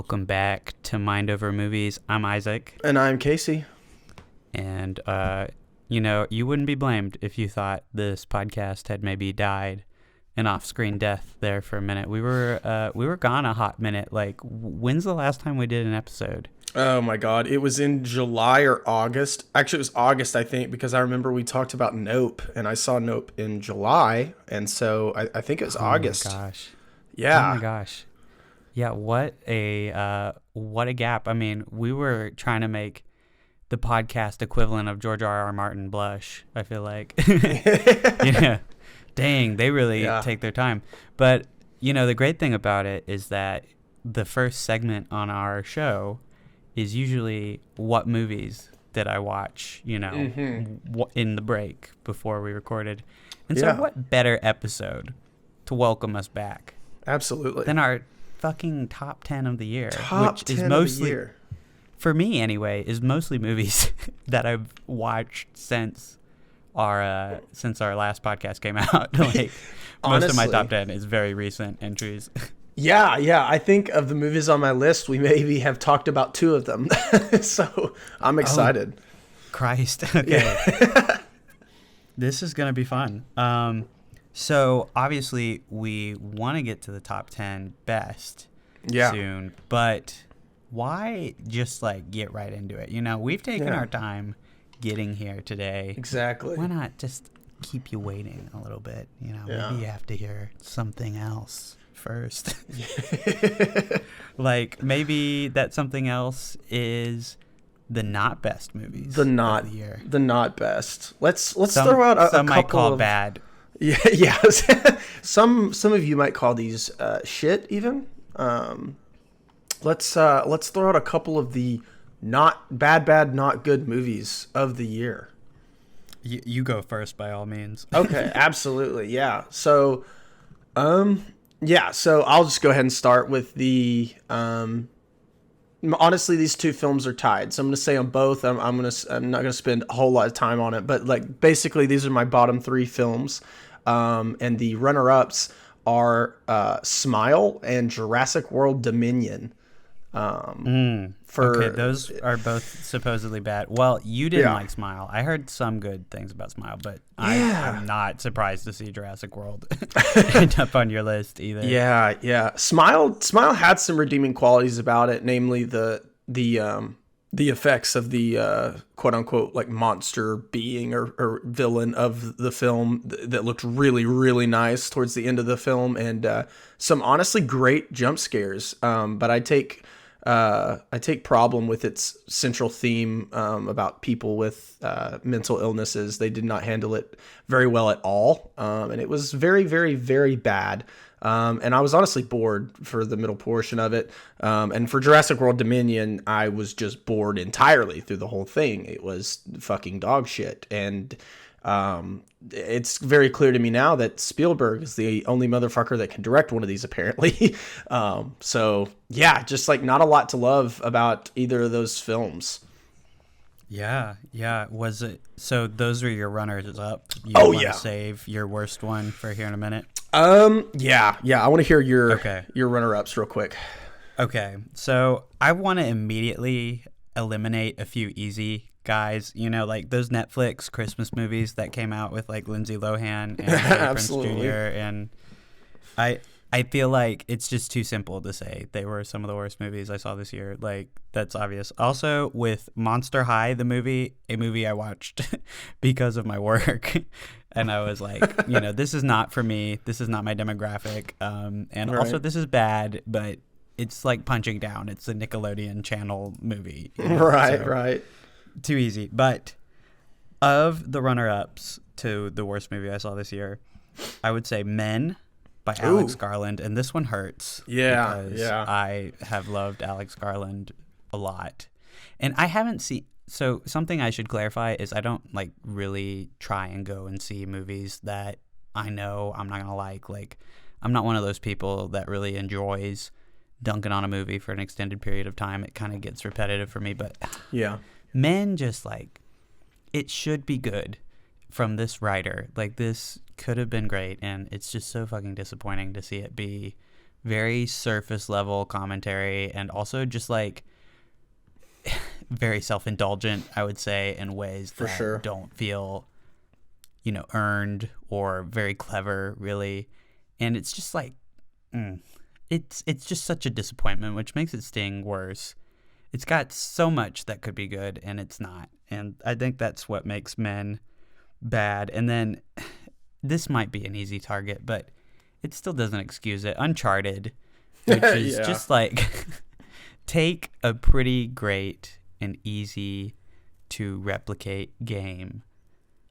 Welcome back to Mind Over Movies. I'm Isaac. And I'm Casey. And, you wouldn't be blamed if you thought this podcast had maybe died an off-screen death there for a minute. We were gone a hot minute. Like, when's the last time we did an episode? Oh my God. It was in July or August. Actually, it was August, I think, because I remember we talked about Nope, and I saw Nope in July. And so I think it was August. Oh my gosh. Yeah. Oh my gosh. Yeah, what a gap. I mean, we were trying to make the podcast equivalent of George R.R. Martin blush, I feel like. Yeah. Dang, they really take their time. But, the great thing about it is that the first segment on our show is usually what movies did I watch, in the break before we recorded. And so what better episode to welcome us back Absolutely. than our fucking top 10 of the year, Top which 10 is of mostly, the year. for me anyway, is mostly movies that I've watched since our last podcast came out. Like, most of my top 10 is very recent entries. Yeah. I think of the movies on my list, we maybe have talked about two of them. So I'm excited. Oh, Christ. Okay. This is going to be fun. So obviously we want to get to the top 10 best soon, but why just get right into it? We've taken our time getting here today. Exactly. Why not just keep you waiting a little bit? Maybe you have to hear something else first. Maybe that something else is the not best movies of the year. The not best. Let's throw out a some couple might call of bad. Yeah. Some of you might call these shit even. Let's throw out a couple of the not good movies of the year. You go first by all means. Okay, absolutely. Yeah. So so I'll just go ahead and start with the honestly, these two films are tied. So I'm going to say on both. I'm not going to spend a whole lot of time on it, but basically these are my bottom three films. And the runner-ups are Smile and Jurassic World Dominion. Okay, those are both supposedly bad. Well, you didn't like Smile. I heard some good things about Smile, but I'm not surprised to see Jurassic World end up on your list either. Yeah. Smile had some redeeming qualities about it, namely the effects of the quote unquote monster being or villain of the film that looked really, really nice towards the end of the film, and some honestly great jump scares. But I take problem with its central theme about people with mental illnesses. They did not handle it very well at all, and it was very, very, very bad. And I was honestly bored for the middle portion of it. And for Jurassic World Dominion, I was just bored entirely through the whole thing. It was fucking dog shit. And it's very clear to me now that Spielberg is the only motherfucker that can direct one of these, apparently. So, just not a lot to love about either of those films. Yeah. Was it? So those were your runners up. You want to save your worst one for here in a minute? Yeah. I want to hear your runner-ups real quick. Okay. So I want to immediately eliminate a few easy guys, those Netflix Christmas movies that came out with Lindsay Lohan and Prince Jr. And I feel like it's just too simple to say they were some of the worst movies I saw this year. That's obvious. Also, with Monster High, a movie I watched because of my work. And I was like, this is not for me. This is not my demographic. Also, this is bad, but it's Punching Down. It's a Nickelodeon channel movie. Right. Too easy. But of the runner-ups to the worst movie I saw this year, I would say Men by Alex Garland, and this one hurts. Because I have loved Alex Garland a lot. And I haven't seen... So something I should clarify is I don't really try and go and see movies that I know I'm not going to like. I'm not one of those people that really enjoys dunking on a movie for an extended period of time. It kind of gets repetitive for me, but Men just it should be good from this writer. This could have been great, and it's just so fucking disappointing to see it be very surface level commentary, and also just like very self-indulgent, I would say, in ways that don't feel, earned or very clever, really. And it's just like, it's just such a disappointment, which makes it sting worse. It's got so much that could be good, and it's not. And I think that's what makes Men bad. And then this might be an easy target, but it still doesn't excuse it. Uncharted, which is just like take a pretty great and easy to replicate game,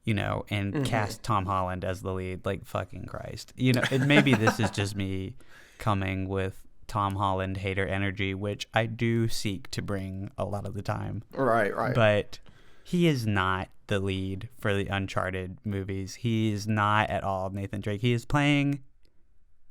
and cast Tom Holland as the lead. Like, fucking Christ. Maybe this is just me coming with Tom Holland hater energy, which I do seek to bring a lot of the time. Right. But he is not the lead for the Uncharted movies. He is not at all Nathan Drake. He is playing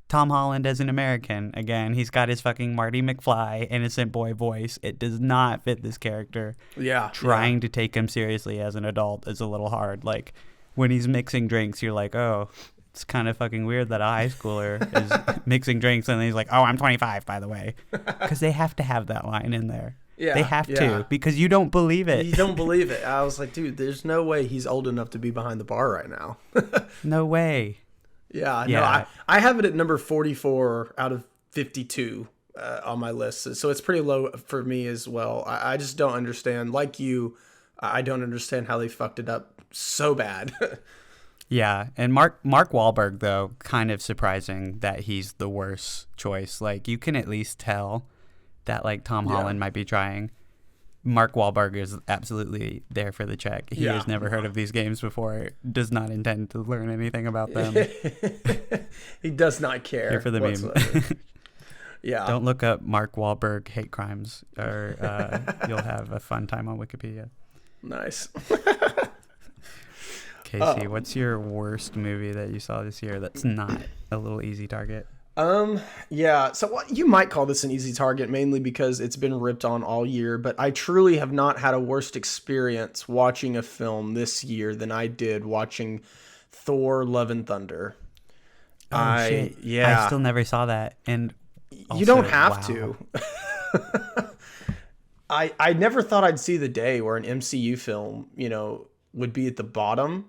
Tom Holland as an American. Again, he's got his fucking Marty McFly innocent boy voice. It does not fit this character. Yeah. Trying to take him seriously as an adult is a little hard. Like, when he's mixing drinks, you're like, oh, it's kind of fucking weird that a high schooler is mixing drinks, and then he's like, oh, I'm 25, by the way. Because they have to have that line in there. Yeah, they have to, because you don't believe it. You don't believe it. I was like, dude, there's no way he's old enough to be behind the bar right now. No way. Yeah. No, I have it at number 44 out of 52 on my list. So it's pretty low for me as well. I just don't understand. Like you, I don't understand how they fucked it up so bad. Yeah, and Mark Wahlberg, though, kind of surprising that he's the worst choice. Like, you can at least tell that, like, Tom Holland might be trying. Mark Wahlberg is absolutely there for the check. He has never heard of these games before, does not intend to learn anything about them. He does not care. Here for the meme. Yeah. Don't look up Mark Wahlberg hate crimes, or you'll have a fun time on Wikipedia. Nice. Casey, what's your worst movie that you saw this year that's not a little easy target? Yeah. So you might call this an easy target, mainly because it's been ripped on all year, but I truly have not had a worse experience watching a film this year than I did watching Thor: Love and Thunder. Oh, shit. Yeah. I still never saw that. And also, you don't have to. I never thought I'd see the day where an MCU film, would be at the bottom,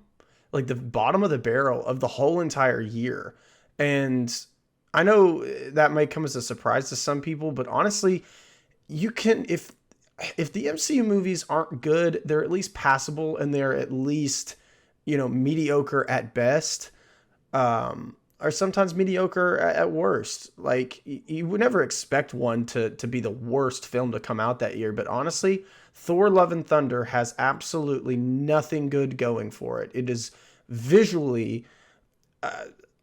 like the bottom of the barrel of the whole entire year. And I know that might come as a surprise to some people, but honestly, you can, if the MCU movies aren't good, they're at least passable, and they're at least, mediocre at best, or sometimes mediocre at worst. Like, you would never expect one to be the worst film to come out that year, but honestly, Thor: Love and Thunder has absolutely nothing good going for it. It is visually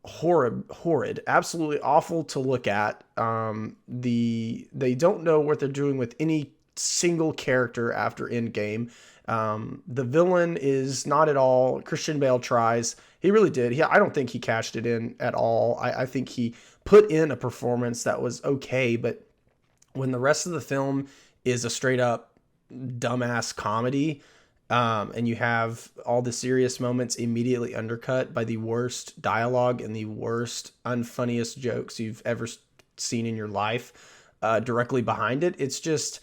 horrid, absolutely awful to look at. They don't know what they're doing with any single character after Endgame. The villain is not at all. Christian Bale tries. He really did. I don't think he cashed it in at all. I think he put in a performance that was okay, but when the rest of the film is a straight up dumbass comedy, and you have all the serious moments immediately undercut by the worst dialogue and the worst, unfunniest jokes you've ever seen in your life directly behind it, it's just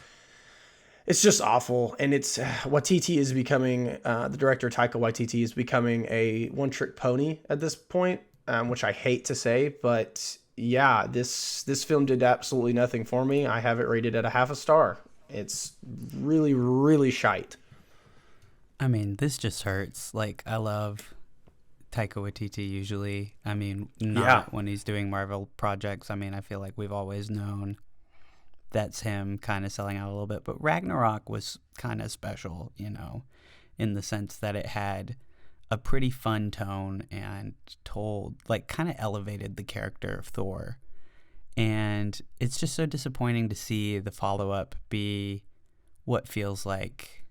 awful. And it's Waititi is becoming, the director Taika Waititi is becoming a one-trick pony at this point, which I hate to say, but yeah, this film did absolutely nothing for me. I have it rated at a 0.5 star. It's really, really shite. I mean, this just hurts. Like, I love Taika Waititi usually. I mean, not when he's doing Marvel projects. I mean, I feel like we've always known that's him kind of selling out a little bit. But Ragnarok was kind of special, in the sense that it had a pretty fun tone and kind of elevated the character of Thor. And it's just so disappointing to see the follow-up be what feels like,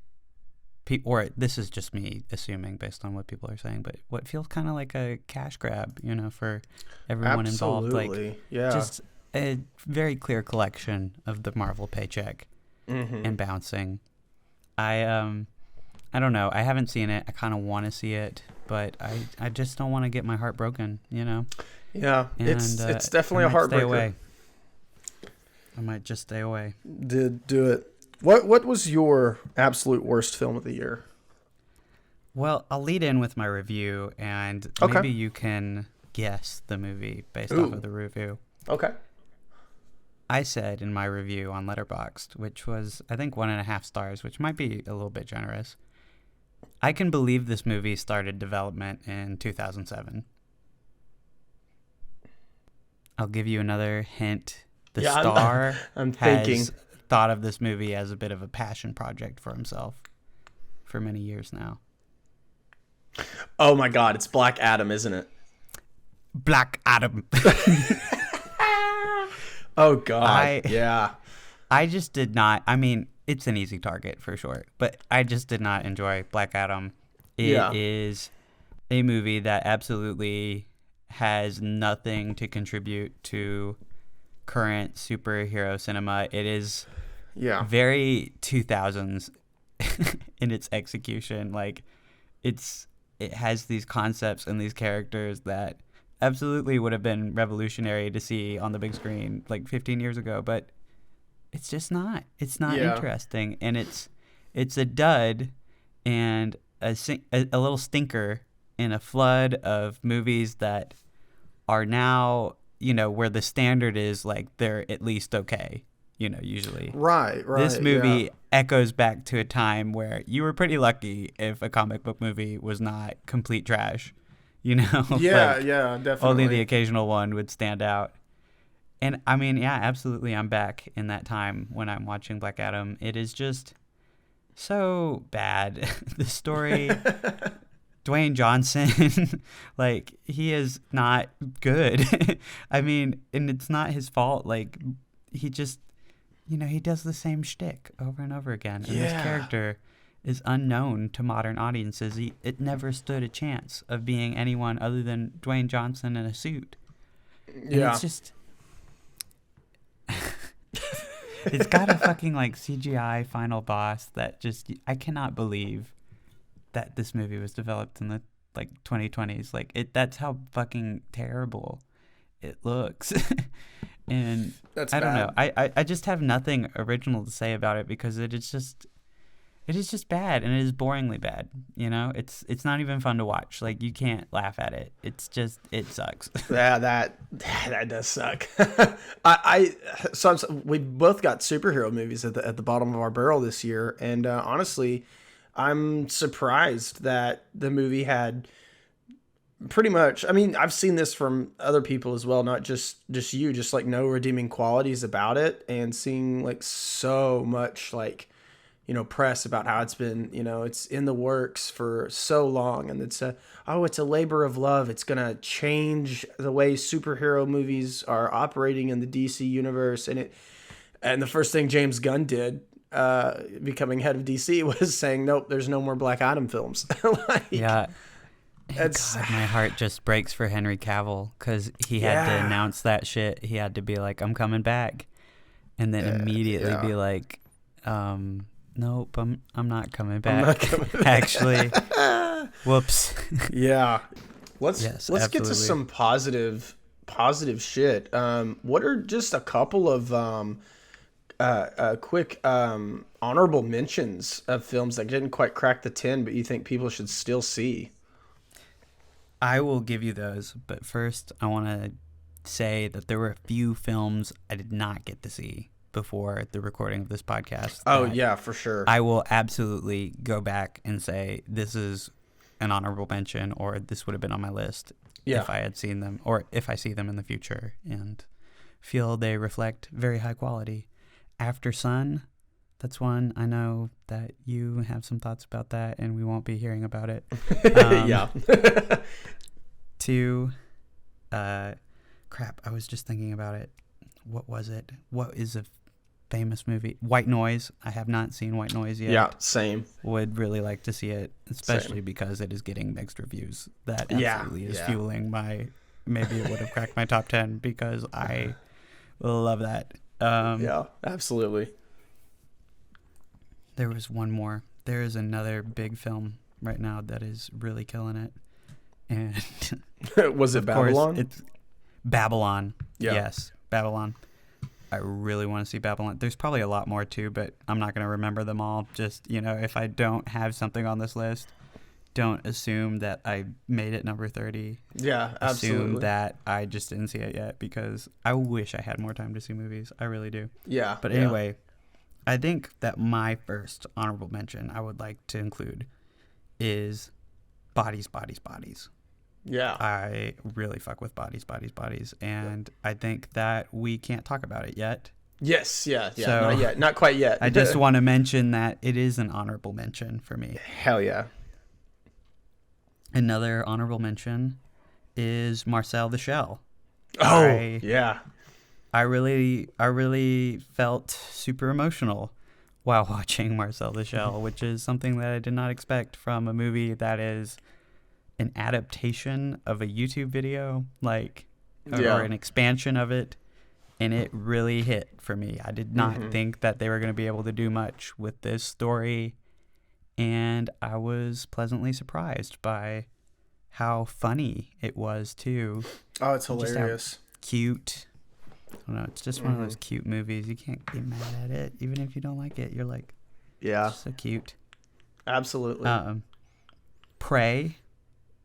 or this is just me assuming based on what people are saying, but what feels kind of like a cash grab, for everyone involved. Like, just a very clear collection of the Marvel paycheck and bouncing. I don't know. I haven't seen it. I kind of want to see it, but I just don't want to get my heart broken, Yeah, and, it's definitely a heartbreaker. I might just stay away. Did do it. What was your absolute worst film of the year? Well, I'll lead in with my review, and maybe you can guess the movie based off of the review. Okay. I said in my review on Letterboxd, which was, I think, 1.5 stars, which might be a little bit generous. I can believe this movie started development in 2007. I'll give you another hint. The star has thought of this movie as a bit of a passion project for himself for many years now. Oh my God, it's Black Adam, isn't it? Black Adam. Oh God, yeah. I just did not. I mean, it's an easy target for sure, but I just did not enjoy Black Adam. It is a movie that absolutely has nothing to contribute to current superhero cinema. It is very 2000s in its execution. Like, it has these concepts and these characters that absolutely would have been revolutionary to see on the big screen like 15 years ago, but it's just not. It's not interesting, and it's a dud and a little stinker in a flood of movies that are now, where the standard is like they're at least okay, usually. Right. This movie echoes back to a time where you were pretty lucky if a comic book movie was not complete trash. Yeah, definitely. Only the occasional one would stand out. And I mean, yeah, absolutely. I'm back in that time when I'm watching Black Adam. It is just so bad. The story, Dwayne Johnson, like, he is not good. I mean, and it's not his fault. Like, he just, he does the same shtick over and over again. And this character is unknown to modern audiences. It never stood a chance of being anyone other than Dwayne Johnson in a suit. And it's just... it's got a fucking, like, CGI final boss that just... I cannot believe that this movie was developed in the, like, 2020s. Like, that's how fucking terrible it looks. And I don't know. I just have nothing original to say about it because it is just bad, and it is boringly bad. It's not even fun to watch. Like, you can't laugh at it. It's just, it sucks. Yeah, that does suck. We both got superhero movies at the bottom of our barrel this year, and honestly, I'm surprised that the movie had pretty much. I mean, I've seen this from other people as well, not just you. Just like no redeeming qualities about it, and seeing like so much like, press about how it's been, it's in the works for so long, and it's a labor of love. It's going to change the way superhero movies are operating in the DC universe. And the first thing James Gunn did, becoming head of DC, was saying, nope, there's no more Black Adam films. God, my heart just breaks for Henry Cavill, because he had to announce that shit. He had to be like, I'm coming back. And then immediately be like, nope, I'm not coming back. Actually, whoops. Yeah. Let's get to some positive shit. What are just a couple of quick honorable mentions of films that didn't quite crack the 10, but you think people should still see? I will give you those, but first I want to say that there were a few films I did not get to see before the recording of this podcast. Oh, yeah, for sure. I will absolutely go back and say this is an honorable mention, or this would have been on my list if I had seen them, or if I see them in the future and feel they reflect very high quality. After Sun, that's one. I know that you have some thoughts about that, and we won't be hearing about it. Yeah. Two, crap, I was just thinking about it. What was it? What is a famous movie? White Noise. I have not seen White Noise yet. Yeah, same. Would really like to see it, especially because it is getting mixed reviews. That absolutely is fueling my... Maybe it would have cracked my top 10 because I love that. Yeah, absolutely. There was one more. There is another big film right now that is really killing it. And was it Babylon? It's Babylon. Yeah. Yes, Babylon. I really want to see Babylon. There's probably a lot more too, but I'm not going to remember them all. Just, if I don't have something on this list, don't assume that I made it number 30. Yeah, absolutely. Assume that I just didn't see it yet, because I wish I had more time to see movies. I really do. Yeah. But anyway, I think that my first honorable mention I would like to include is Bodies, Bodies, Bodies. Yeah. I really fuck with Bodies, Bodies, Bodies. And I think that we can't talk about it yet. Yes, yeah. So, not yet. Not quite yet. I just want to mention that it is an honorable mention for me. Hell yeah. Another honorable mention is Marcel the Shell. Oh, yeah. I really felt super emotional while watching Marcel the Shell, which is something that I did not expect from a movie that is an adaptation of a YouTube video, or an expansion of it, and it really hit for me. I did not think that they were going to be able to do much with this story, and I was pleasantly surprised by how funny it was too. Oh, it's hilarious. Cute. I don't know. It's just one of those cute movies. You can't be mad at it, even if you don't like it. You're like, yeah, so cute. Absolutely. Prey.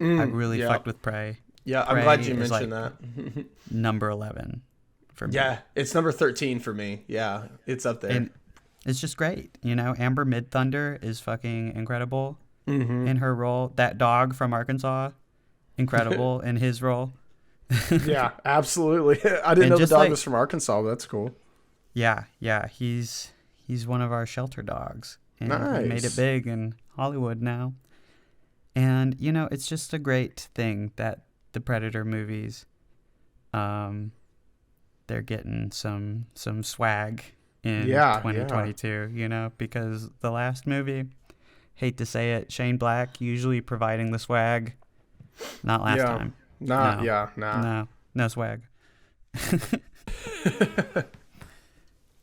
I really fucked with Prey. Yeah, I'm glad you mentioned that. Number 11 for me. Yeah, it's number 13 for me. Yeah, it's up there. And it's just great. Amber Midthunder is fucking incredible in her role. That dog from Arkansas, incredible in his role. Yeah, absolutely. I didn't know the dog was from Arkansas, but that's cool. Yeah. He's one of our shelter dogs. And nice. He made it big in Hollywood now. And, it's just a great thing that the Predator movies, they're getting some swag in 2022, because the last movie, hate to say it, Shane Black usually providing the swag. Not last time. No swag.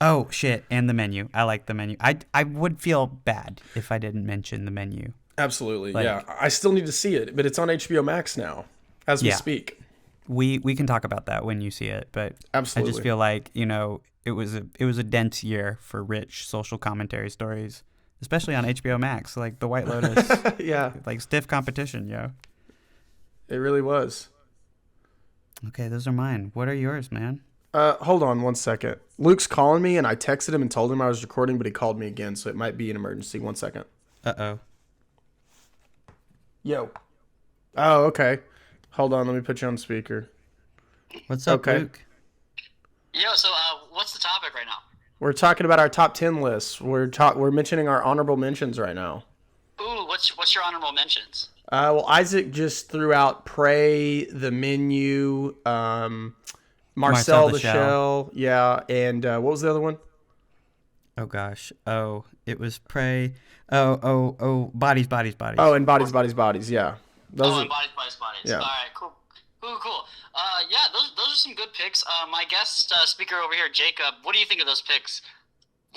Oh, shit, and the menu. I like the menu. I would feel bad if I didn't mention the menu. Absolutely, yeah. I still need to see it, but it's on HBO Max now, as we speak. We can talk about that when you see it, but absolutely. I just feel like, it was a dense year for rich social commentary stories, especially on HBO Max, like The White Lotus. Yeah. Like stiff competition, yo. It really was. Okay, those are mine. What are yours, man? Hold on one second. Luke's calling me, and I texted him and told him I was recording, but he called me again, so it might be an emergency. 1 second. Uh-oh. Yo. Oh, okay. Hold on, let me put you on speaker. What's up, Luke? Yo, so what's the topic right now? We're talking about our top 10 lists. We're mentioning our honorable mentions right now. Ooh, what's your honorable mentions? Well, Isaac just threw out Prey, The Menu, Marcel the Shell, yeah, and what was the other one? Oh gosh. Oh, it was Prey. Oh, Bodies, Bodies, Bodies. Oh, and Bodies, Bodies, Bodies, yeah. And Bodies, Bodies, Bodies. Yeah. All right, cool. Yeah, those are some good picks. My guest speaker over here, Jacob, what do you think of those picks?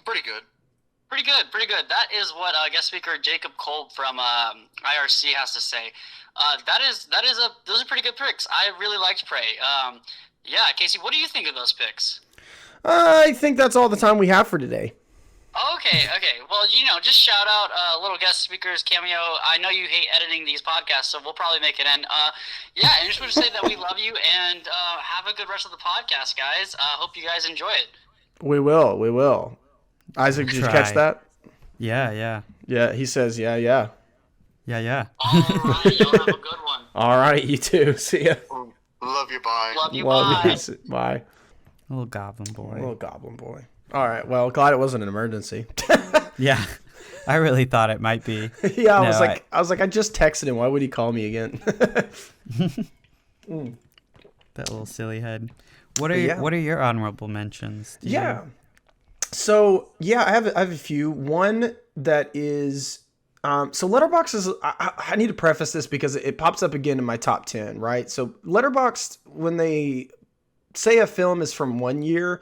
Pretty good. Pretty good. That is what guest speaker Jacob Kolb from IRC has to say. Those are pretty good picks. I really liked Prey. Yeah, Casey, what do you think of those picks? I think that's all the time we have for today. Okay. Well, just shout out little guest speakers cameo. I know you hate editing these podcasts, so we'll probably make it end. Yeah, and I just want to say that we love you and have a good rest of the podcast, guys. Hope you guys enjoy it. We will. Isaac, did you catch that? Yeah. Yeah, he says, yeah. Yeah. All right, y'all have a good one. All right, you too. See ya. Love you, bye. Love you, bye. Bye. Little goblin boy. All right, well, glad it wasn't an emergency. Yeah, I really thought it might be. Yeah, I was like, I just texted him. Why would he call me again? That little silly head. What are your honorable mentions? So I have a few. One that is so Letterboxd is. I need to preface this because it pops up again in my top 10. Right. So Letterboxd, when they say a film is from 1 year,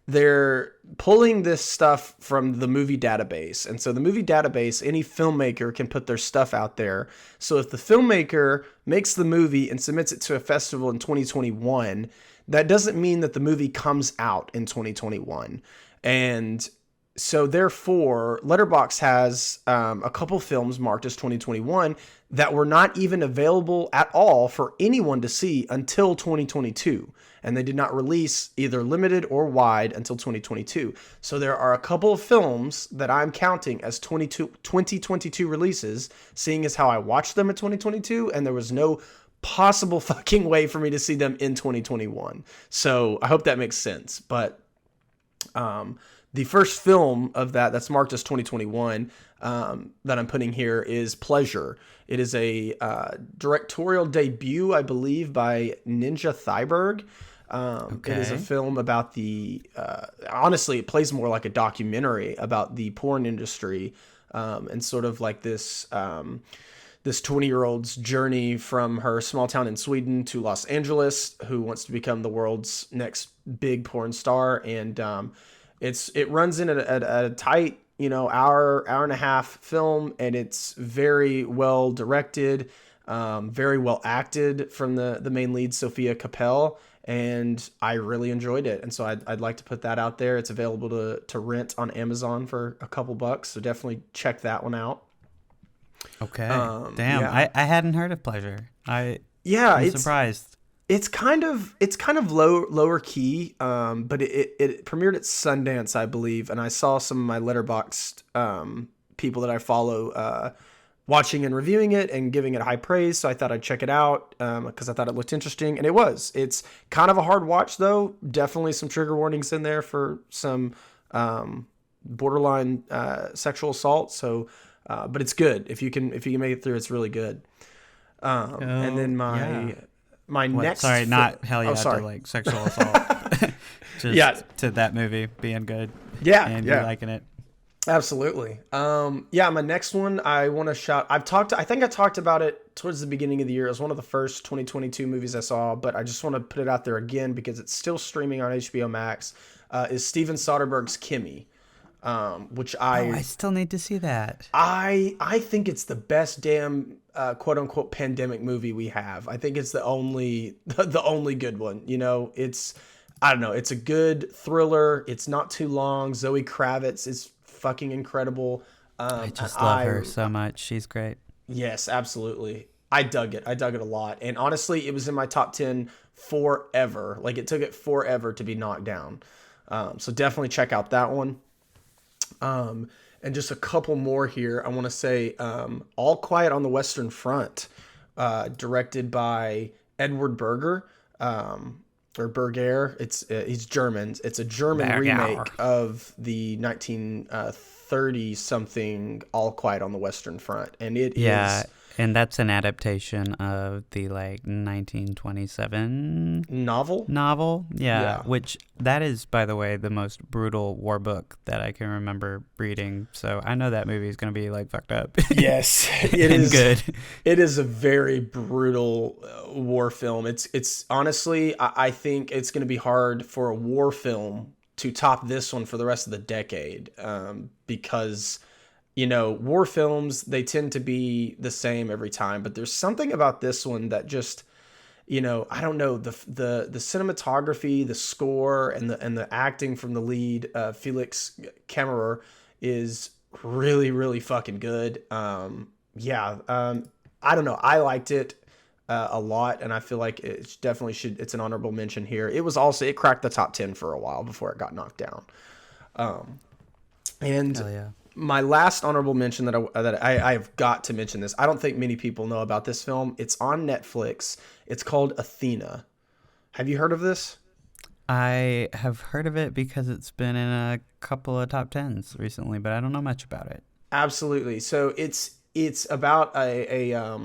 they're pulling this stuff from the movie database. And so the movie database, any filmmaker can put their stuff out there. So if the filmmaker makes the movie and submits it to a festival in 2021, that doesn't mean that the movie comes out in 2021. And so therefore, Letterboxd has a couple films marked as 2021 that were not even available at all for anyone to see until 2022. And they did not release either limited or wide until 2022. So there are a couple of films that I'm counting as 2022 releases, seeing as how I watched them in 2022, and there was no possible fucking way for me to see them in 2021. So I hope that makes sense. But the first film of that's marked as 2021 that I'm putting here is Pleasure. It is a directorial debut, I believe, by Ninja Thyberg. It is a film about honestly, it plays more like a documentary about the porn industry and sort of like this 20-year-old's journey from her small town in Sweden to Los Angeles, who wants to become the world's next big porn star. And it runs in at a tight, hour and a half film, and it's very well directed, very well acted from the main lead, Sophia Capel. And I really enjoyed it. And so I'd like to put that out there. It's available to rent on Amazon for a couple bucks. So definitely check that one out. Okay. Damn. Yeah. I hadn't heard of Pleasure. I'm surprised. It's kind of lower key. But it premiered at Sundance, I believe. And I saw some of my Letterboxd people that I follow watching and reviewing it and giving it high praise. So I thought I'd check it out because I thought it looked interesting. And it was. It's kind of a hard watch, though. Definitely some trigger warnings in there for some borderline sexual assault. So, but it's good. If you can make it through, it's really good. And then my next... Sorry, not hell yeah to like sexual assault. Just to that movie being good. Yeah. And you're liking it. Absolutely. My next one I want to shout. I think I talked about it towards the beginning of the year. It was one of the first 2022 movies I saw, but I just want to put it out there again because it's still streaming on HBO Max. Is Steven Soderbergh's Kimi, which I still need to see that. I think it's the best damn quote unquote pandemic movie we have. I think it's the only good one. I don't know. It's a good thriller. It's not too long. Zoe Kravitz is fucking incredible. I just love her so much. She's great. Yes, absolutely. I dug it a lot. And honestly, it was in my top 10 forever. Like, it took it forever to be knocked down. So definitely check out that one. And just a couple more here. I want to say All Quiet on the Western Front, directed by Edward Berger. Or Berger. He's German. It's a German remake of the 1930 something All Quiet on the Western Front, and it is. And that's an adaptation of the 1927 novel. Yeah, which that is, by the way, the most brutal war book that I can remember reading. So I know that movie is going to be fucked up. Yes, it is good. It is a very brutal war film. It's honestly, I think it's going to be hard for a war film to top this one for the rest of the decade, because war films, they tend to be the same every time, but there's something about this one that just, I don't know, the cinematography, the score, and the acting from the lead, Felix Kammerer, is really, really fucking good. I don't know. I liked it a lot, and I feel like it definitely it's an honorable mention here. It cracked the top 10 for a while before it got knocked down. And hell yeah. My last honorable mention that I have got to mention this. I don't think many people know about this film. It's on Netflix. It's called Athena. Have you heard of this? I have heard of it because it's been in a couple of top 10s recently, but I don't know much about it. Absolutely. So it's about I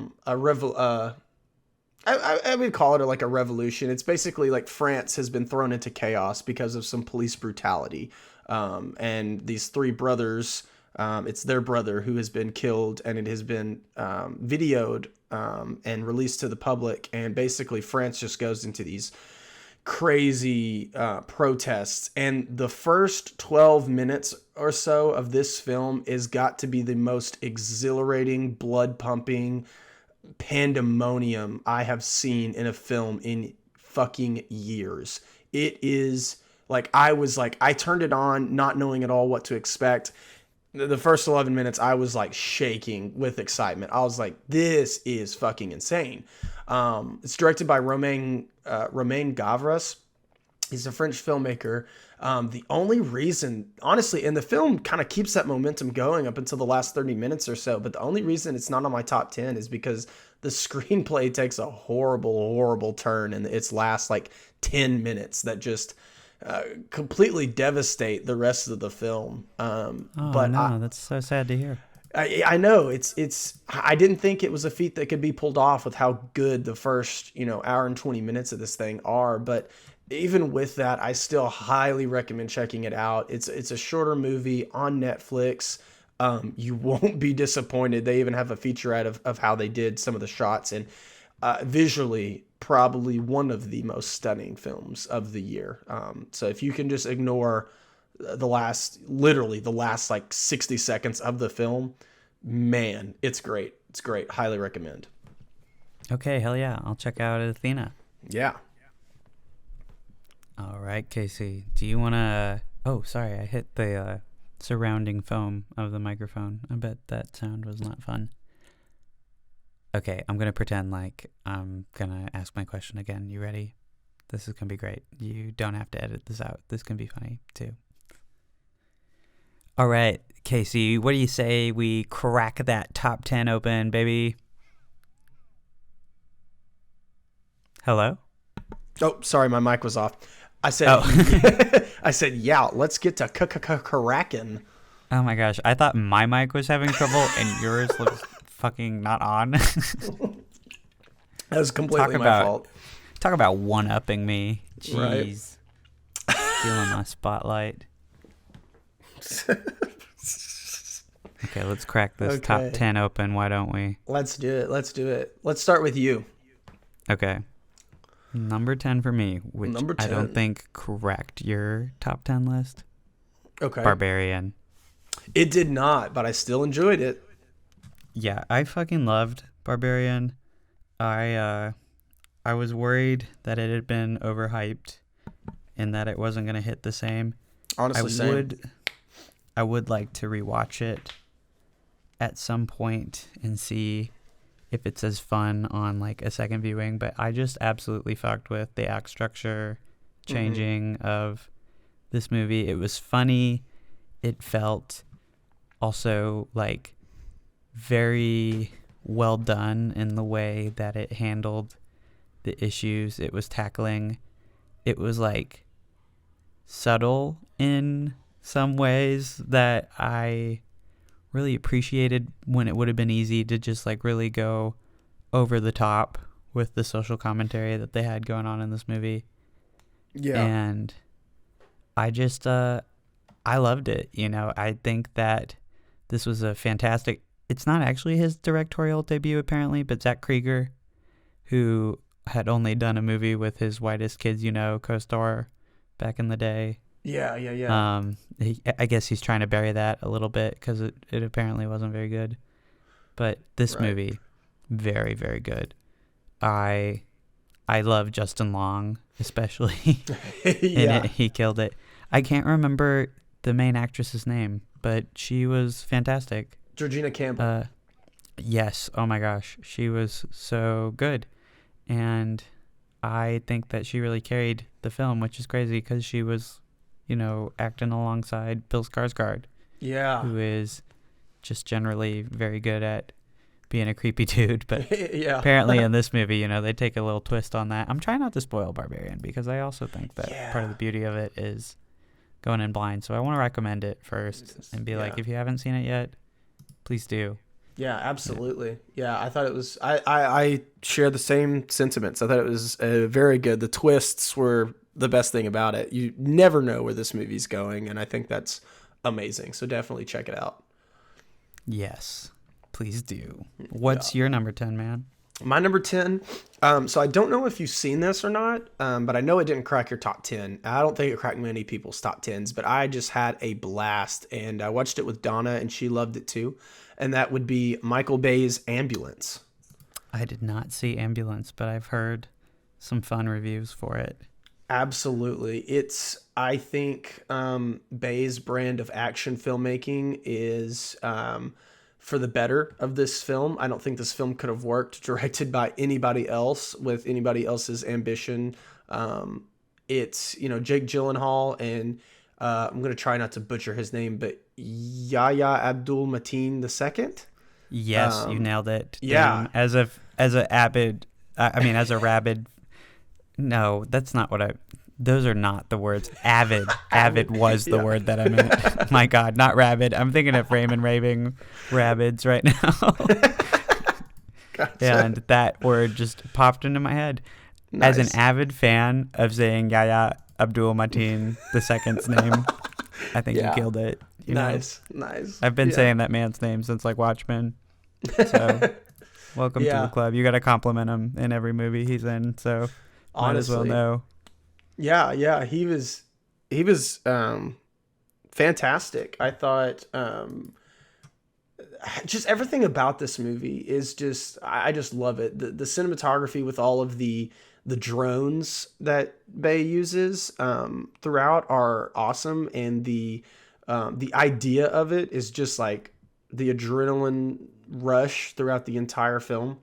would call it like a revolution. It's basically like France has been thrown into chaos because of some police brutality. And these three brothers, it's their brother who has been killed, and it has been videoed and released to the public. And basically France just goes into these crazy protests. And the first 12 minutes or so of this film is got to be the most exhilarating, blood pumping pandemonium I have seen in a film in fucking years. It is like, I turned it on not knowing at all what to expect. The first 11 minutes, I was like shaking with excitement. I was like, this is fucking insane. It's directed by Romain Gavras. He's a French filmmaker. The only reason, honestly, and the film kind of keeps that momentum going up until the last 30 minutes or so, but the only reason it's not on my top 10 is because the screenplay takes a horrible, horrible turn in its last like 10 minutes that just completely devastate the rest of the film. That's so sad to hear. I know I didn't think it was a feat that could be pulled off with how good the first, hour and 20 minutes of this thing are. But even with that, I still highly recommend checking it out. It's a shorter movie on Netflix. You won't be disappointed. They even have a featurette of how they did some of the shots, and visually probably one of the most stunning films of the year. So if you can just ignore the last like 60 seconds of the film, man, it's great. It's great. Highly recommend. Okay, hell yeah. I'll check out Athena. Yeah. All right, Casey. Do you want to... Oh, sorry. I hit the surrounding foam of the microphone. I bet that sound was not fun. Okay, I'm going to pretend like I'm going to ask my question again. You ready? This is going to be great. You don't have to edit this out. This can be funny, too. All right, Casey, what do you say we crack that top 10 open, baby? Hello? Oh, sorry, my mic was off. I said, I said, yeah, let's get to cracking. Oh my gosh, I thought my mic was having trouble and yours looks fucking not on. That was completely my fault. Talk about one-upping me. Jeez. Right. Stealing my spotlight. Okay, let's crack this top 10 open. Why don't we? Let's do it. Let's start with you. Okay. Number 10 for me, which Number 10. I don't think cracked your top 10 list. Okay. Barbarian. It did not, but I still enjoyed it. Yeah, I fucking loved Barbarian. I was worried that it had been overhyped and that it wasn't going to hit the same. Honestly, I would like to rewatch it at some point and see if it's as fun on like a second viewing, but I just absolutely fucked with the act structure changing of this movie. It was funny. It felt also like very well done in the way that it handled the issues it was tackling. It was like subtle in some ways that I really appreciated, when it would have been easy to just like really go over the top with the social commentary that they had going on in this movie. Yeah. And I just I loved it. I think that this was a fantastic, it's not actually his directorial debut apparently, but Zach Krieger, who had only done a movie with his Whitest Kids co-star back in the day. Yeah. I guess he's trying to bury that a little bit because it apparently wasn't very good. But this movie, very, very good. I love Justin Long, especially. Yeah. He killed it. I can't remember the main actress's name, but she was fantastic. Georgina Campbell. Yes. Oh my gosh. She was so good. And I think that she really carried the film, which is crazy because she was, acting alongside Bill Skarsgård. Yeah. Who is just generally very good at being a creepy dude. But apparently in this movie, they take a little twist on that. I'm trying not to spoil Barbarian because I also think that part of the beauty of it is going in blind. So I want to recommend it first and be like, if you haven't seen it yet, please do. Yeah, absolutely. Yeah, I thought it was, I share the same sentiments. I thought it was very good. The twists were the best thing about it. You never know where this movie's going, and I think that's amazing. So definitely check it out. Yes, please do. What's your number 10, man? My number 10, so I don't know if you've seen this or not, but I know it didn't crack your top 10. I don't think it cracked many people's top 10s, but I just had a blast, and I watched it with Donna, and she loved it too, and that would be Michael Bay's Ambulance. I did not see Ambulance, but I've heard some fun reviews for it. Absolutely. It's, I think, Bay's brand of action filmmaking is for the better of this film. I don't think this film could have worked directed by anybody else with anybody else's ambition. It's, Jake Gyllenhaal and I'm going to try not to butcher his name, but Yahya Abdul-Mateen II. Yes, you nailed it. Yeah. As a rabid. No, that's not what those are not the words. Avid. Avid was the word that I meant. My God, not rabid. I'm thinking of Raymond raving rabbits right now. Gotcha. And that word just popped into my head. Nice. As an avid fan of saying Yahya Abdul-Mateen II's name, I think you killed it. Nice. I've been saying that man's name since like Watchmen. So welcome to the club. You got to compliment him in every movie he's in. So might as well know. Yeah. He was fantastic. I thought just everything about this movie is just, I just love it. The cinematography with all of the drones that Bay uses throughout are awesome, and the idea of it is just like the adrenaline rush throughout the entire film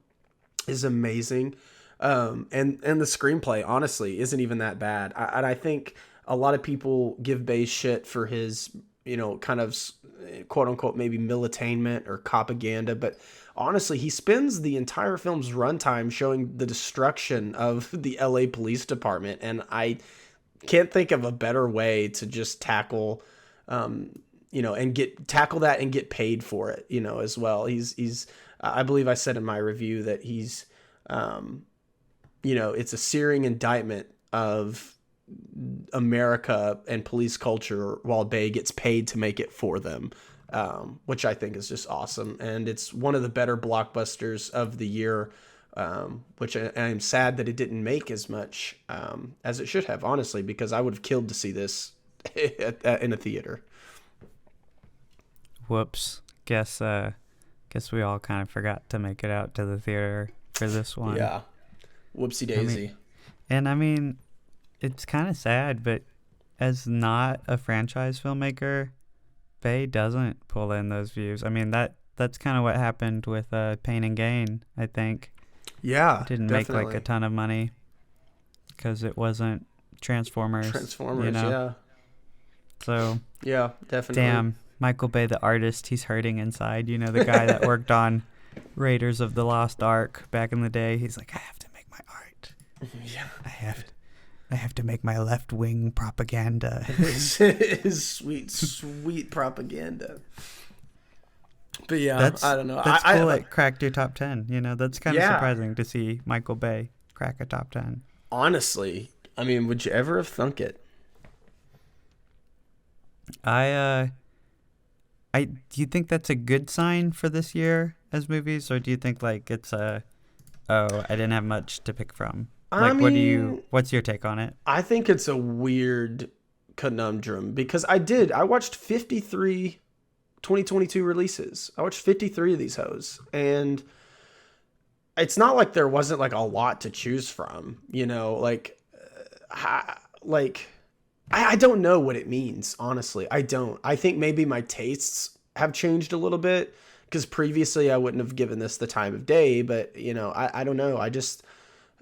is amazing. And the screenplay honestly isn't even that bad. I think a lot of people give Bay shit for his, kind of quote unquote, maybe militainment or propaganda. But honestly, he spends the entire film's runtime showing the destruction of the LA Police Department. And I can't think of a better way to just tackle, tackle that and get paid for it, as well. He's, I believe I said in my review that he's, it's a searing indictment of America and police culture while Bay gets paid to make it for them, which I think is just awesome. And it's one of the better blockbusters of the year, which I'm sad that it didn't make as much as it should have, honestly, because I would have killed to see this in a theater. Whoops. Guess we all kind of forgot to make it out to the theater for this one. Yeah. Whoopsie daisy. I mean, it's kind of sad, but as not a franchise filmmaker, Bay doesn't pull in those views. I mean, that's kind of what happened with Pain and Gain, I think. Yeah, it didn't definitely make like a ton of money because it wasn't Transformers. Yeah. So yeah, definitely. Damn, Michael Bay, the artist, he's hurting inside. The guy that worked on Raiders of the Lost Ark back in the day. He's like, I have to make my art. Yeah, I have to make my left-wing propaganda. His sweet propaganda. But yeah, I don't know. That's cool. It cracked your top 10. That's kind of surprising to see Michael Bay crack a top 10. Honestly, I mean, would you ever have thunk it? Do you think that's a good sign for this year as movies, or do you think like it's I didn't have much to pick from? Like, what's your take on it? I think it's a weird conundrum because I watched 53 2022 releases. I watched 53 of these hoes, and it's not like there wasn't like a lot to choose from, I don't know what it means, honestly. I don't. I think maybe my tastes have changed a little bit because previously I wouldn't have given this the time of day, but I don't know. I just,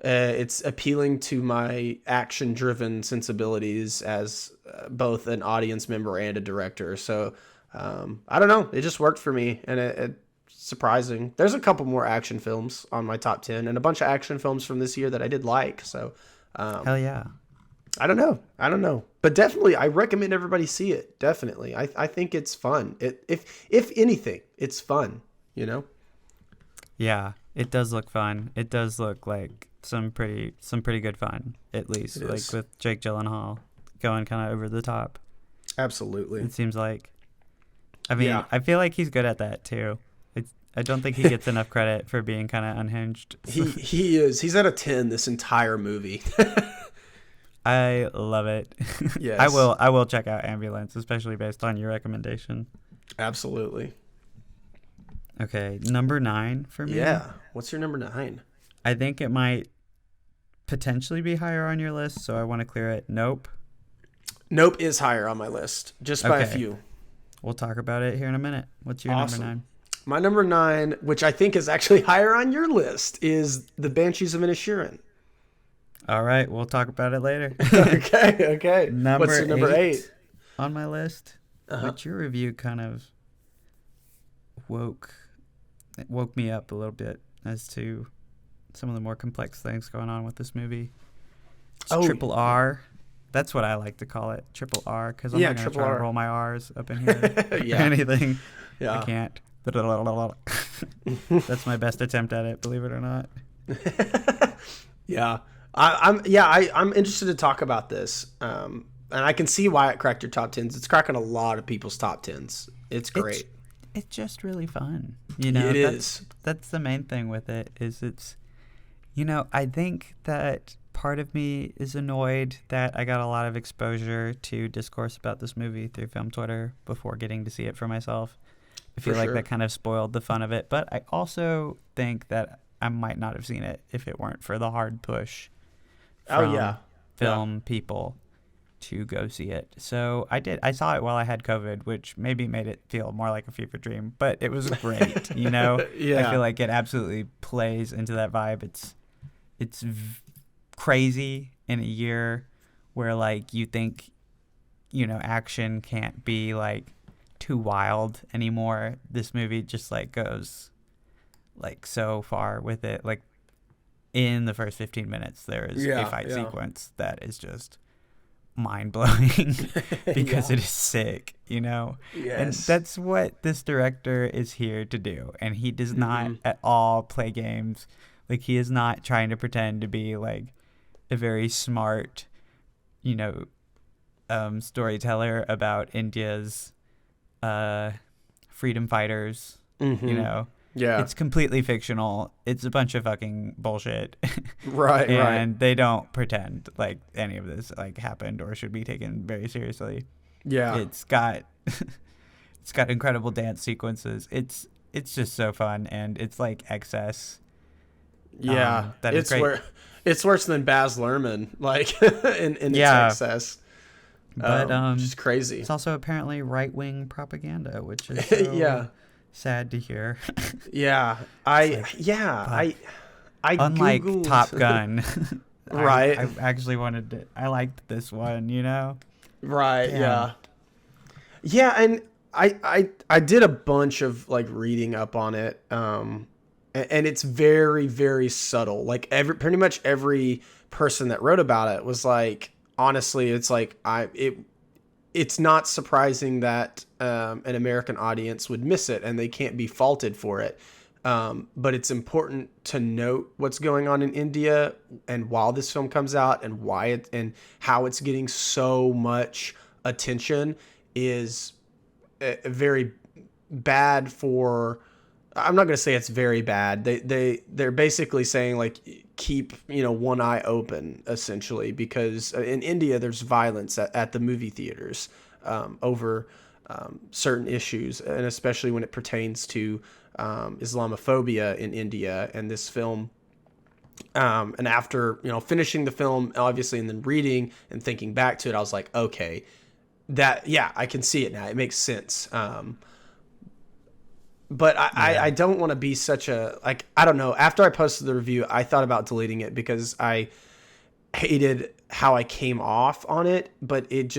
it's appealing to my action-driven sensibilities as both an audience member and a director. So I don't know. It just worked for me, and it's surprising. There's a couple more action films on my top 10 and a bunch of action films from this year that I did like. So hell yeah. I don't know. But definitely, I recommend everybody see it. Definitely. I think it's fun. If anything, it's fun, Yeah, it does look fun. It does look like some pretty good fun, at least. Like with Jake Gyllenhaal going kind of over the top. Absolutely. It seems like. I mean, I feel like he's good at that too. I don't think he gets enough credit for being kind of unhinged. He is. He's at a 10 this entire movie. I love it. Yes. I will check out Ambulance, especially based on your recommendation. Absolutely. Okay, number 9 for me. Yeah. What's your number 9? I think it might potentially be higher on your list, so I want to clear it. Nope. Nope is higher on my list, just by a few. We'll talk about it here in a minute. What's your number 9? My number 9, which I think is actually higher on your list, is The Banshees of Inisherin. All right, we'll talk about it later. Okay. What's your number 8 on my list? Which your review kind of woke me up a little bit as to some of the more complex things going on with this movie. It's Triple R. That's what I like to call it, Triple R, because I'm not going to try to roll my R's up in here or anything. Yeah. I can't. That's my best attempt at it, believe it or not. Yeah. I'm interested to talk about this. And I can see why it cracked your top 10s. It's cracking a lot of people's top 10s. It's great. It's just really fun. You know, it is. That's the main thing with it, is it's, you know, I think that part of me is annoyed that I got a lot of exposure to discourse about this movie through film Twitter before getting to see it for myself. I feel like that kind of spoiled the fun of it. But I also think that I might not have seen it if it weren't for the hard push from film people to go see it. So I did. I saw it while I had COVID, which maybe made it feel more like a fever dream. But it was great, you know? I feel like it absolutely plays into that vibe. It's crazy in a year where, like, you think, you know, action can't be, like, too wild anymore. This movie just, like, goes, like, so far with it. Like, in the first 15 minutes, there is a fight sequence that is just mind-blowing because it is sick, you know? Yes. And that's what this director is here to do. And he does not at all play games. Like, he is not trying to pretend to be, like, a very smart, you know, storyteller about India's freedom fighters, you know? Yeah. It's completely fictional. It's a bunch of fucking bullshit. Right, and they don't pretend like any of this, like, happened or should be taken very seriously. Yeah. It's got incredible dance sequences. It's just so fun, and it's like excess. Yeah. That is great. It's worse than Baz Luhrmann, like, in its excess. But just crazy. It's also apparently right-wing propaganda, which is so sad to hear. Yeah. I unlike Googled... Top Gun. Right. I actually wanted to. I liked this one, you know? Right. Damn. Yeah. Yeah. And I did a bunch of, like, reading up on it. And it's very, very subtle. Like, pretty much every person that wrote about it was like, honestly, it's like, it's not surprising that an American audience would miss it, and they can't be faulted for it. But it's important to note what's going on in India, and while this film comes out, and why and how it's getting so much attention is very bad for. I'm not going to say it's very bad. They're basically saying, like, keep, you know, one eye open, essentially, because in India there's violence at the movie theaters over certain issues, and especially when it pertains to Islamophobia in India. And this film, and after, you know, finishing the film, obviously, and then reading and thinking back to it, I was like, okay, I can see it now. It makes sense. But I don't want to be such a, like, I don't know. After I posted the review, I thought about deleting it because I hated how I came off on it, but it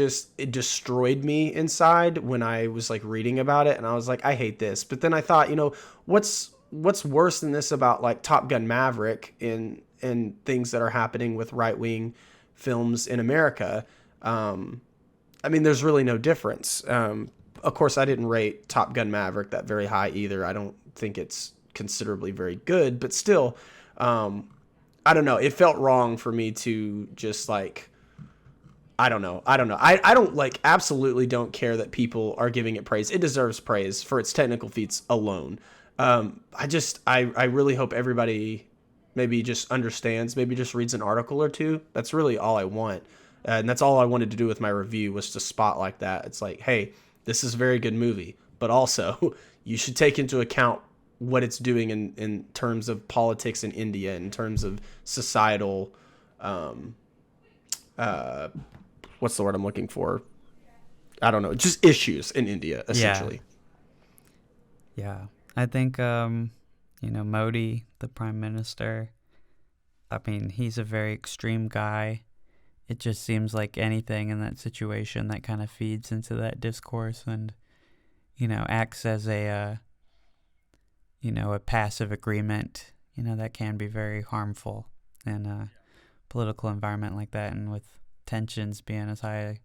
destroyed me inside when I was, like, reading about it, and I was like, I hate this. But then I thought, you know, what's worse than this about, like, Top Gun Maverick and things that are happening with right-wing films in America? I mean, there's really no difference. Of course, I didn't rate Top Gun Maverick that very high either. I don't think it's considerably very good, but still, I don't know. It felt wrong for me to just, like, I don't know. I don't, like, absolutely don't care that people are giving it praise. It deserves praise for its technical feats alone. I really hope everybody maybe just understands, maybe just reads an article or two. That's really all I want. And that's all I wanted to do with my review, was to spotlight that. It's like, hey, this is a very good movie, but also you should take into account what it's doing in terms of politics in India, in terms of societal what's the word I'm looking for? I don't know, just issues in India, essentially. Yeah. I think, Modi, the prime minister, I mean, he's a very extreme guy. It just seems like anything in that situation that kind of feeds into that discourse and, acts as a passive agreement, that can be very harmful in a political environment like that. And with tensions being as high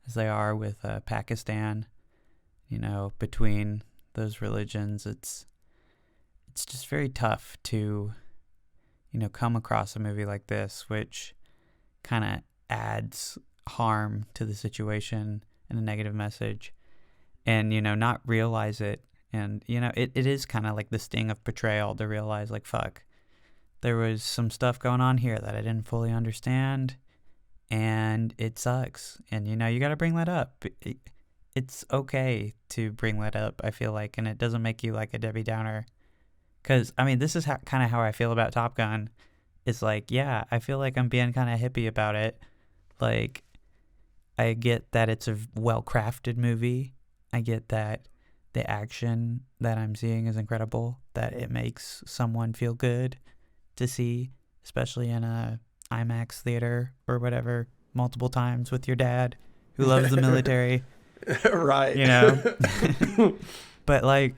as they are with Pakistan, between those religions, it's just very tough to, come across a movie like this, which kind of adds harm to the situation and a negative message, and not realize it. And it is kind of like the sting of betrayal to realize, like, fuck, there was some stuff going on here that I didn't fully understand, and it sucks. And you got to bring that up. It's okay to bring that up, I feel like, and it doesn't make you like a Debbie Downer. Because I mean, this is kind of how I feel about Top Gun. It's like, yeah, I feel like I'm being kind of hippie about it. Like, I get that it's a well-crafted movie. I get that the action that I'm seeing is incredible, that it makes someone feel good to see, especially in a IMAX theater or whatever, multiple times with your dad who loves the military. Right. But, like,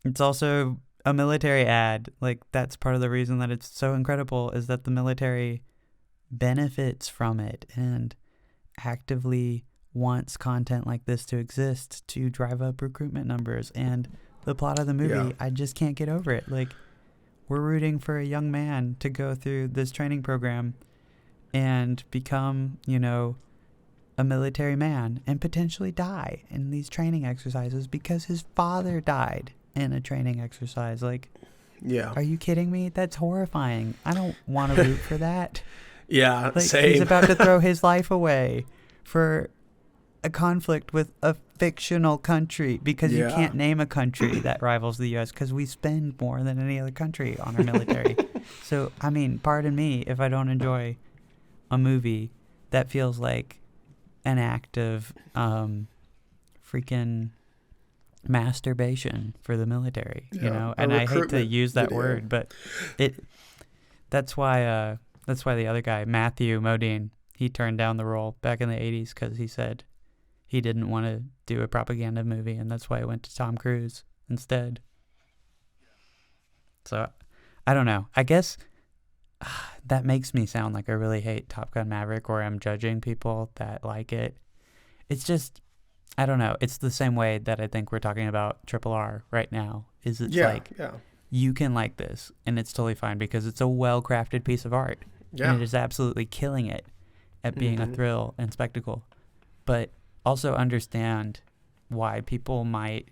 it's also a military ad. Like, that's part of the reason that it's so incredible, is that the military benefits from it and actively wants content like this to exist to drive up recruitment numbers. And the plot of the movie, I just can't get over it. Like, we're rooting for a young man to go through this training program and become, a military man and potentially die in these training exercises because his father died in a training exercise. Like, are you kidding me? That's horrifying. I don't want to root for that. Yeah, like, same. He's about to throw his life away for a conflict with a fictional country because you can't name a country that rivals the U.S. because we spend more than any other country on our military. So, I mean, pardon me if I don't enjoy a movie that feels like an act of freaking masturbation for the military, and I hate to use that word, but that's why the other guy, Matthew Modine, he turned down the role back in the 80s because he said he didn't want to do a propaganda movie, and that's why he went to Tom Cruise instead. So I don't know, I guess that makes me sound like I really hate Top Gun Maverick, or I'm judging people that like it. It's just, I don't know. It's the same way that I think we're talking about RRR right now. It's you can like this, and it's totally fine because it's a well-crafted piece of art. Yeah. And it is absolutely killing it at being a thrill and spectacle. But also understand why people might,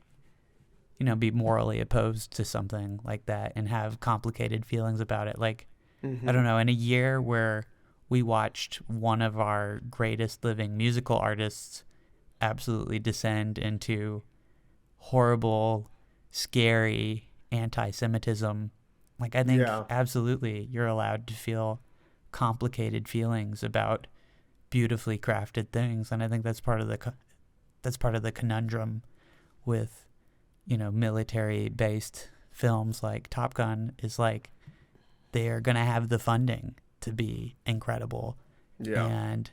be morally opposed to something like that and have complicated feelings about it. Like, I don't know, in a year where we watched one of our greatest living musical artists absolutely descend into horrible, scary anti-Semitism, like, I think absolutely you're allowed to feel complicated feelings about beautifully crafted things. And I think that's part of the conundrum with, military-based films like Top Gun, is like, they're going to have the funding to be incredible. Yeah. And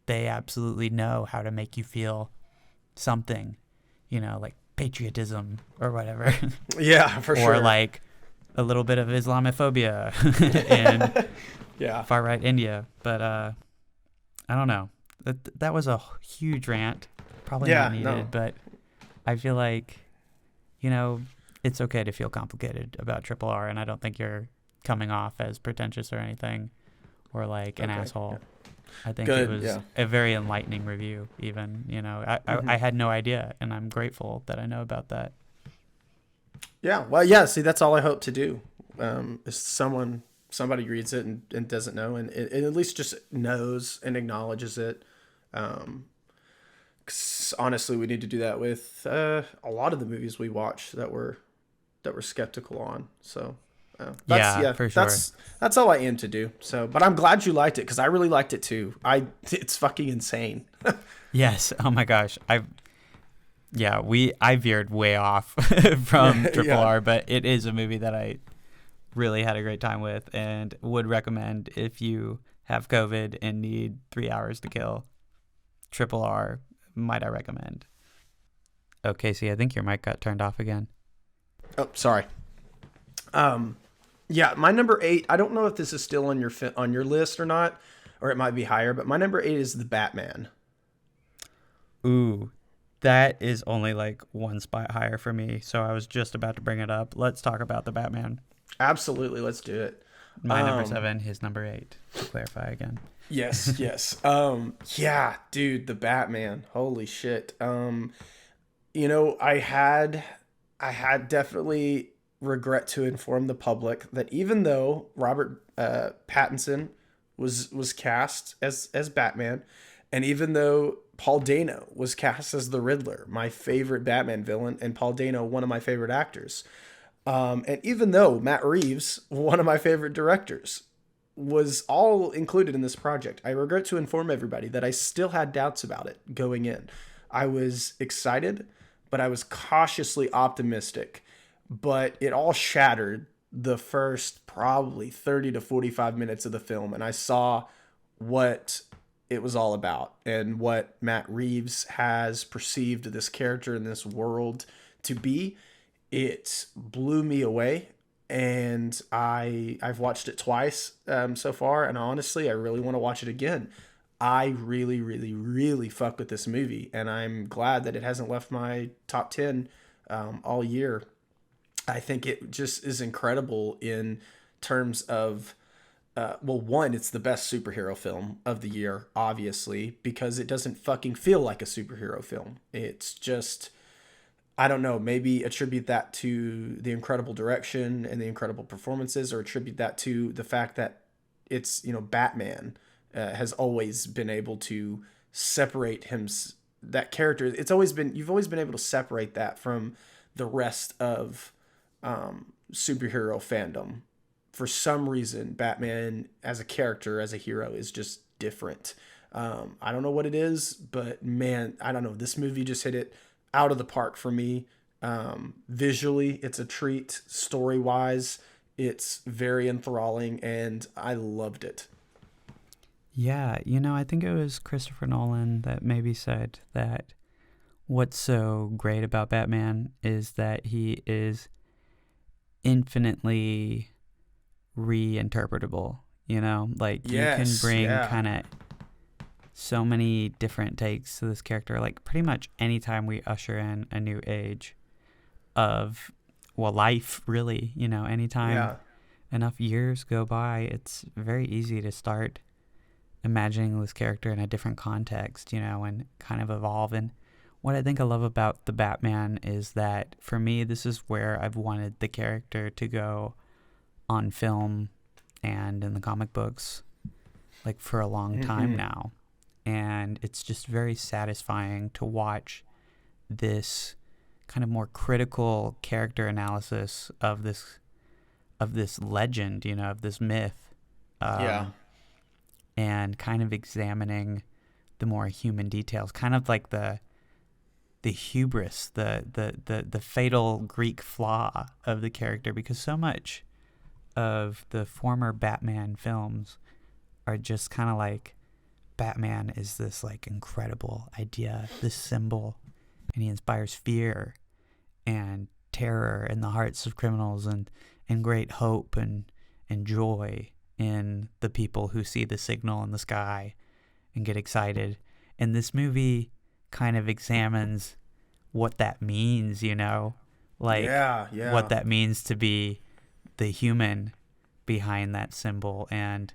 they absolutely know how to make you feel something, like patriotism or whatever. Yeah, for sure. Or like a little bit of Islamophobia in far-right India. But I don't know. That was a huge rant. Probably not needed, but I feel like, it's okay to feel complicated about RRR, and I don't think you're coming off as pretentious or anything, or like an asshole. Yeah. I think it was a very enlightening review, even. I had no idea, and I'm grateful that I know about that. Yeah, well, see, that's all I hope to do, is somebody reads it and doesn't know, and at least just knows and acknowledges it. 'Cause honestly, we need to do that with a lot of the movies we watch that we're skeptical on. So For sure. That's all I aim to do. So, but I'm glad you liked it because I really liked it too. It's fucking insane. Yes. Oh my gosh. I veered way off from Triple R, but it is a movie that I really had a great time with and would recommend if you have COVID and need 3 hours to kill. Triple R, might I recommend. Oh, Casey, I think your mic got turned off again. Oh, sorry. My number 8, I don't know if this is still on your list or not, or it might be higher, but my number 8 is The Batman. Ooh, that is only like one spot higher for me, so I was just about to bring it up. Let's talk about The Batman. Absolutely, let's do it. My number 7, his number 8, to clarify again. Yes. Dude, The Batman. Holy shit. I had definitely regret to inform the public that even though Robert Pattinson was cast as Batman, and even though Paul Dano was cast as the Riddler, my favorite Batman villain, and Paul Dano, one of my favorite actors, and even though Matt Reeves, one of my favorite directors, was all included in this project, I regret to inform everybody that I still had doubts about it going in. I was excited, but I was cautiously optimistic. But it all shattered the first probably 30 to 45 minutes of the film, and I saw what it was all about and what Matt Reeves has perceived this character in this world to be. It blew me away, and I've watched it twice so far, and honestly, I really want to watch it again. I really, really, really fuck with this movie, and I'm glad that it hasn't left my top 10 all year. I think it just is incredible in terms of, one, it's the best superhero film of the year, obviously, because it doesn't fucking feel like a superhero film. It's just, I don't know, maybe attribute that to the incredible direction and the incredible performances, or attribute that to the fact that it's, Batman has always been able to separate that character. You've always been able to separate that from the rest of superhero fandom. For some reason, Batman as a character, as a hero, is just different. I don't know what it is, but man, I don't know. This movie just hit it out of the park for me. Visually, it's a treat. Story-wise, it's very enthralling, and I loved it. Yeah, I think it was Christopher Nolan that maybe said that what's so great about Batman is that he is infinitely reinterpretable, you can bring kind of so many different takes to this character. Like pretty much anytime we usher in a new age of life, really, anytime enough years go by, it's very easy to start imagining this character in a different context, and kind of evolve. And what I think I love about the Batman is that for me, this is where I've wanted the character to go on film and in the comic books, like for a long time now. And it's just very satisfying to watch this kind of more critical character analysis of this legend, of this myth. And kind of examining the more human details, kind of like the hubris, the fatal Greek flaw of the character, because so much of the former Batman films are just kind of like Batman is this like incredible idea, this symbol, and he inspires fear and terror in the hearts of criminals and great hope and joy in the people who see the signal in the sky and get excited. And this movie kind of examines what that means, what that means to be the human behind that symbol, and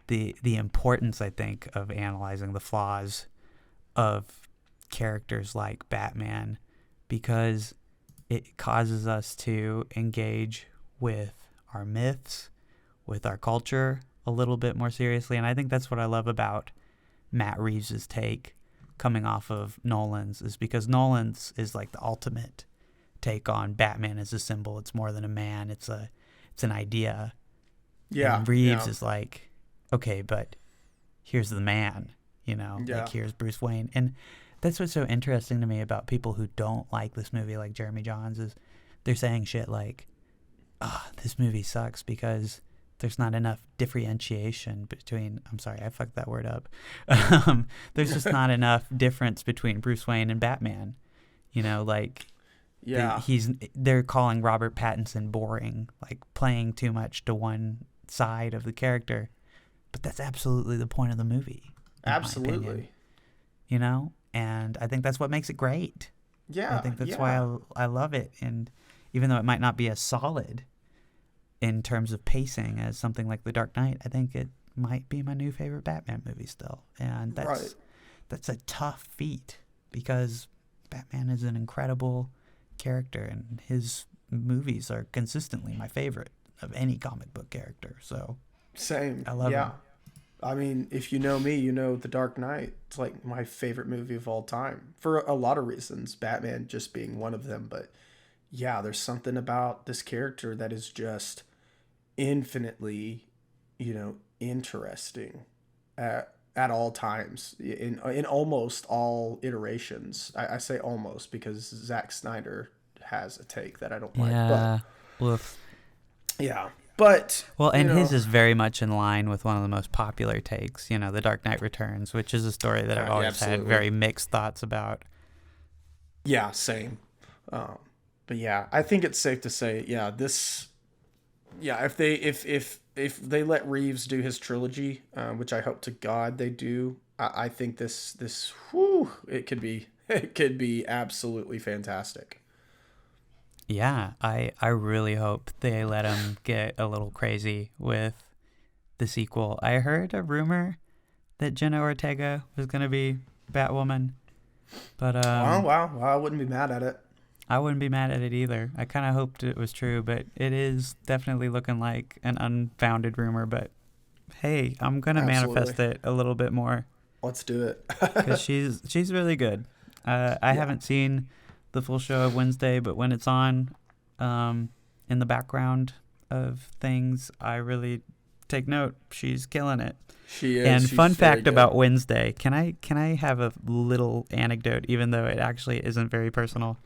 the importance, I think, of analyzing the flaws of characters like Batman, because it causes us to engage with our myths, with our culture a little bit more seriously. And I think that's what I love about Matt Reeves' take coming off of Nolan's, is because Nolan's is like the ultimate take on Batman as a symbol. It's more than a man. It's a it's an idea. Yeah. And Reeves is like, okay, but here's the man, like here's Bruce Wayne. And that's what's so interesting to me about people who don't like this movie, like Jeremy Jahns, is they're saying shit like, this movie sucks because there's not enough differentiation between, I'm sorry, I fucked that word up. There's just not enough difference between Bruce Wayne and Batman. They're calling Robert Pattinson boring, like playing too much to one side of the character. But that's absolutely the point of the movie. Absolutely. And I think that's what makes it great. Yeah. I think that's why I love it. And even though it might not be as solid in terms of pacing as something like The Dark Knight, I think it might be my new favorite Batman movie still. And that's a tough feat because Batman is an incredible character and his movies are consistently my favorite of any comic book character. So same. I love him. I mean, if you know me, you know The Dark Knight. It's like my favorite movie of all time for a lot of reasons, Batman just being one of them. But yeah, there's something about this character that is just infinitely, interesting at all times in almost all iterations. I say almost because Zack Snyder has a take that I don't like. Yeah. Yeah. But his is very much in line with one of the most popular takes, The Dark Knight Returns, which is a story that I've always had very mixed thoughts about. Yeah, same. But yeah, I think it's safe to say, if they let Reeves do his trilogy, which I hope to God they do, I think this it could be absolutely fantastic. Yeah, I really hope they let him get a little crazy with the sequel. I heard a rumor that Jenna Ortega was going to be Batwoman, but wow, I wouldn't be mad at it. I wouldn't be mad at it either. I kind of hoped it was true, but it is definitely looking like an unfounded rumor. But hey, I'm gonna manifest it a little bit more. Let's do it. Because she's really good. I haven't seen the full show of Wednesday, but when it's on in the background of things, I really take note. She's killing it. She is. And fun fact about Wednesday, can I have a little anecdote, even though it actually isn't very personal?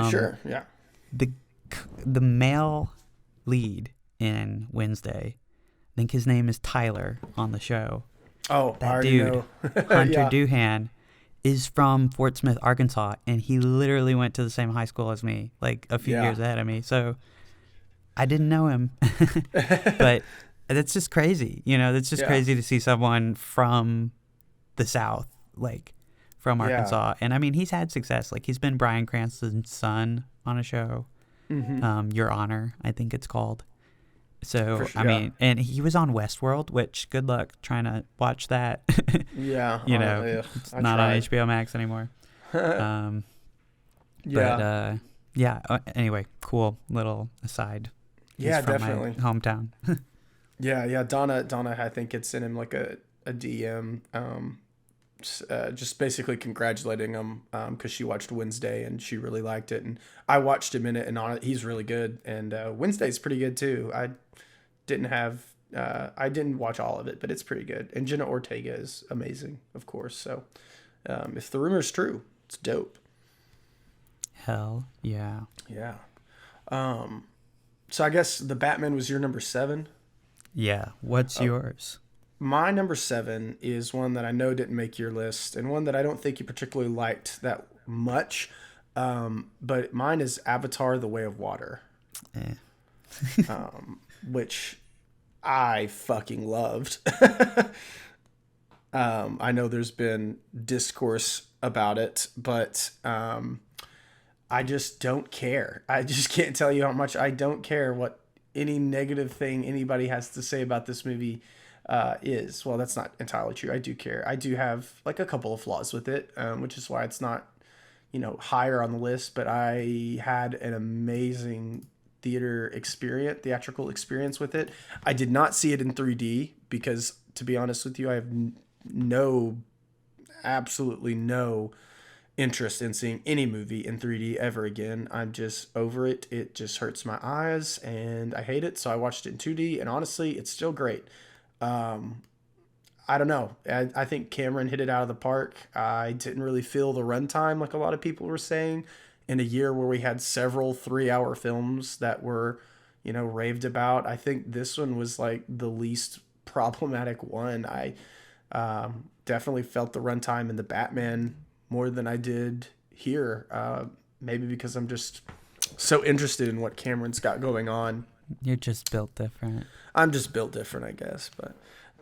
Sure, yeah. The male lead in Wednesday, I think his name is Tyler on the show. Oh, that I already dude, know. Hunter Doohan, is from Fort Smith, Arkansas, and he literally went to the same high school as me, like a few years ahead of me. So I didn't know him, but that's just crazy. That's just crazy to see someone from the South, like from Arkansas. And I mean, he's had success. Like he's been Bryan Cranston's son on a show, Your Honor, I think it's called. So, I mean, and he was on Westworld, which good luck trying to watch that. Yeah. It's not on HBO Max anymore. Anyway, cool little aside. He's from definitely. My hometown. Yeah. Donna, I think had sent him like a DM, just basically congratulating him because she watched Wednesday and she really liked it, and I watched him in it, and on it, he's really good, and Wednesday's pretty good too. I didn't watch all of it, but it's pretty good, and Jenna Ortega is amazing, of course. So if the rumor's true, it's dope. Hell yeah. So I guess the Batman was your number 7. Yeah. What's yours? My number 7 is one that I know didn't make your list, and one that I don't think you particularly liked that much. But mine is Avatar: The Way of Water, which I fucking loved. I know there's been discourse about it, but I just don't care. I just can't tell you how much I don't care what any negative thing anybody has to say about this movie is. Well, that's not entirely true. I do care. I do have like a couple of flaws with it, which is why it's not, higher on the list. But I had an amazing theatrical experience with it. I did not see it in 3D because, to be honest with you, I have absolutely no interest in seeing any movie in 3D ever again. I'm just over it. It just hurts my eyes and I hate it. So I watched it in 2D, and honestly, it's still great. I don't know. I think Cameron hit it out of the park. I didn't really feel the runtime like a lot of people were saying. In a year where we had several 3-hour films that were, raved about, I think this one was like the least problematic one. I definitely felt the runtime in the Batman more than I did here. Maybe because I'm just so interested in what Cameron's got going on. You're just built different. I'm just built different, I guess. But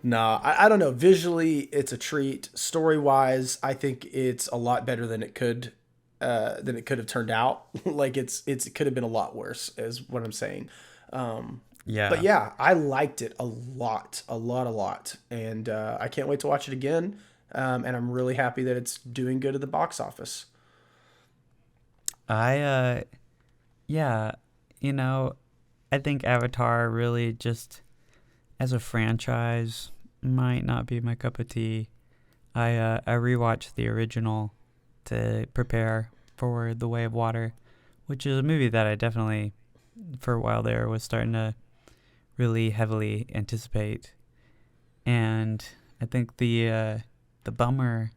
no, I don't know. Visually, it's a treat. Story-wise, I think it's a lot better than it could have turned out. Like it could have been a lot worse, is what I'm saying. Yeah. But yeah, I liked it a lot. And I can't wait to watch it again. And I'm really happy that it's doing good at the box office. I think Avatar really just, as a franchise, might not be my cup of tea. I rewatched the original to prepare for The Way of Water, which is a movie that I definitely, for a while there, was starting to really heavily anticipate. And I think the bummer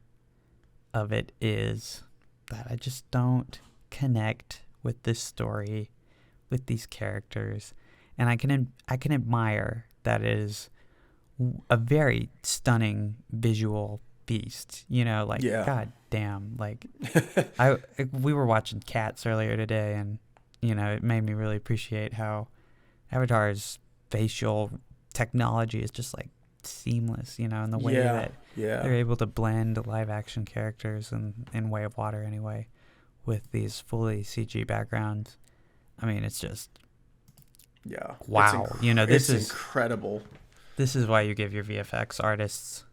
of it is that I just don't connect with this story, with these characters, and I can admire that it is a very stunning visual feast. God damn, like we were watching Cats earlier today, and it made me really appreciate how Avatar's facial technology is just like seamless, in the way that they're able to blend live action characters in Way of Water anyway with these fully CG backgrounds. I mean, it's just wow. This is incredible. This is why you give your VFX artists,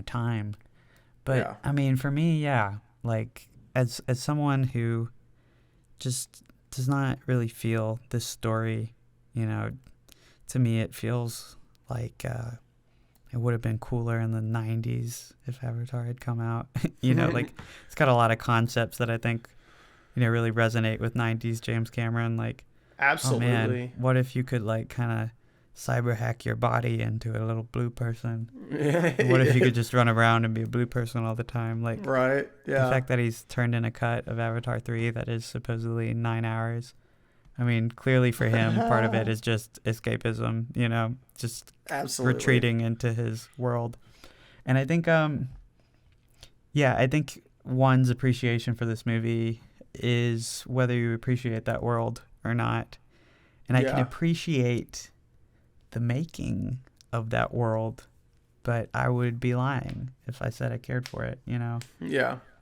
time. But I mean, for me, like as someone who just does not really feel this story, to me it feels like it would have been cooler in the 90s if Avatar had come out. Like it's got a lot of concepts that I think really resonate with 90s James Cameron. Like, absolutely. Oh man, what if you could like kind of cyber hack your body into a little blue person? What if you could just run around and be a blue person all the time? Like, right? Yeah. The fact that he's turned in a cut of Avatar 3 that is supposedly 9 hours. I mean, clearly for him, part of it is just escapism. Just absolutely retreating into his world. And I think, I think one's appreciation for this movie is whether you appreciate that world or not. And I can appreciate the making of that world, but I would be lying if I said I cared for it, Yeah.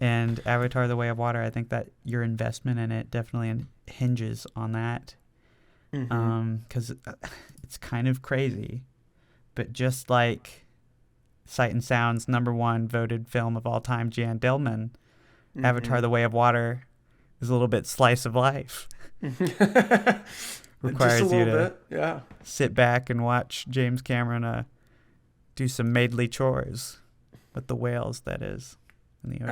And Avatar: The Way of Water, I think that your investment in it definitely hinges on that. Because it's kind of crazy. But just like Sight and Sound's #1 voted film of all time, Jan Dillman, Avatar: The Way of Water is a little bit slice of life. Requires you to sit back and watch James Cameron do some maidly chores with the whales, that is, in the ocean.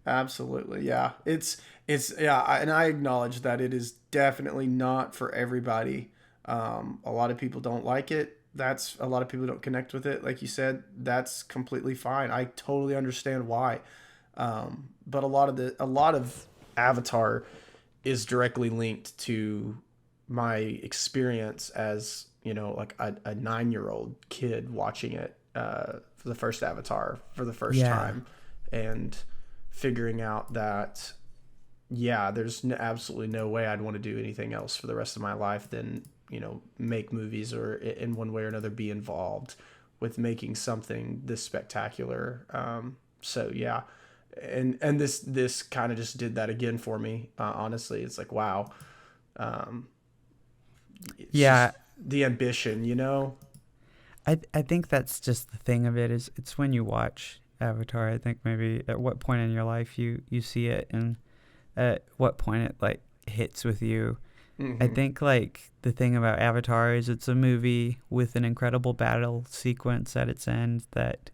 Absolutely. Yeah. It's and I acknowledge that it is definitely not for everybody. A lot of people don't like it. A lot of people don't connect with it. Like you said, that's completely fine. I totally understand why. But a lot of Avatar is directly linked to my experience as, like a 9-year-old kid watching it for the first Avatar for the first time, and figuring out that, there's absolutely no way I'd want to do anything else for the rest of my life than, make movies or in one way or another be involved with making something this spectacular. And this kind of just did that again for me. Honestly, it's like, wow. The ambition, I think that's just the thing of it, is it's when you watch Avatar, I think maybe at what point in your life you see it, and at what point it like hits with you. I think like the thing about Avatar is it's a movie with an incredible battle sequence at its end that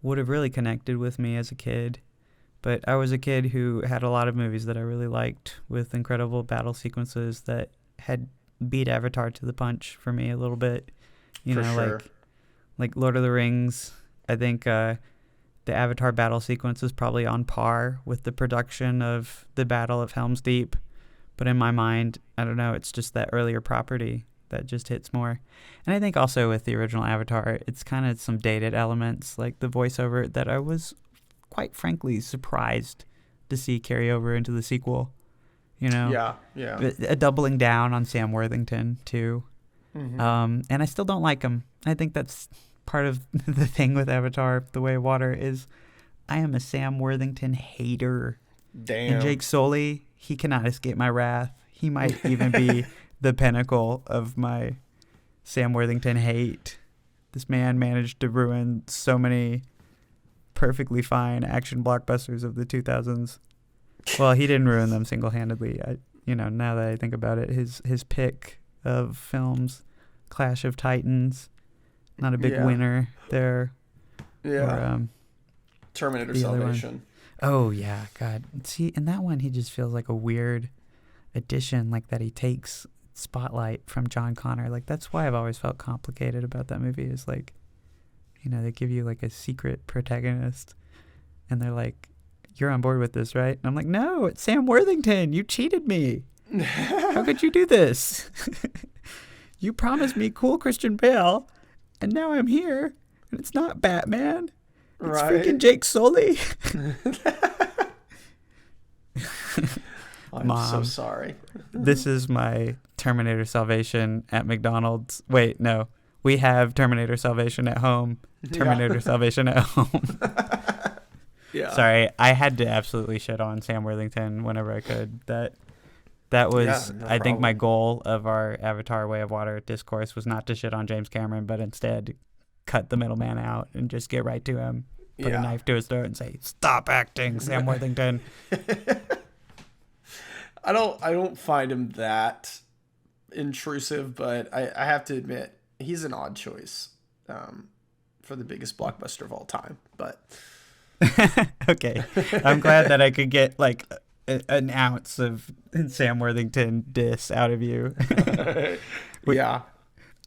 would have really connected with me as a kid, But I was a kid who had a lot of movies that I really liked with incredible battle sequences that had beat Avatar to the punch for me a little bit. You know, sure. like Lord of the Rings. I think the Avatar battle sequence is probably on par with the production of the Battle of Helm's Deep. But in my mind, I don't know, it's just that earlier property that just hits more. And I think also with the original Avatar, it's kind of some dated elements, like the voiceover that I was quite frankly surprised to see carry over into the sequel. You know? Yeah. A doubling down on Sam Worthington, too. Mm-hmm. And I still don't like him. I think that's part of the thing with Avatar, The Way of Water, is I am a Sam Worthington hater. Damn. And Jake Sully, he cannot escape my wrath. He might even be the pinnacle of my Sam Worthington hate. This man managed to ruin so many perfectly fine action blockbusters of the 2000s. Well, he didn't ruin them single-handedly. Now that I think about it, his pick of films, Clash of Titans, not a big winner there. Yeah. Or, Terminator Salvation. Oh, yeah, God. See, in that one, he just feels like a weird addition, like that he takes spotlight from John Connor. Like, that's why I've always felt complicated about that movie, is like, they give you like a secret protagonist and they're like, you're on board with this, right? And I'm like, no, it's Sam Worthington. You cheated me. How could you do this? You promised me cool Christian Bale, and now I'm here, and it's not Batman. It's freaking Jake Sully. I'm Mom, so sorry. This is my Terminator Salvation at McDonald's. Wait, no. We have Terminator Salvation at home. Terminator Salvation at home. Yeah. Sorry, I had to absolutely shit on Sam Worthington whenever I could. That was, I think, my goal of our Avatar Way of Water discourse was not to shit on James Cameron, but instead cut the middleman out and just get right to him, put a knife to his throat and say, stop acting, Sam Worthington. I don't find him that intrusive, but I have to admit, he's an odd choice for the biggest blockbuster of all time. But okay, I'm glad that I could get like an ounce of Sam Worthington diss out of you. Yeah,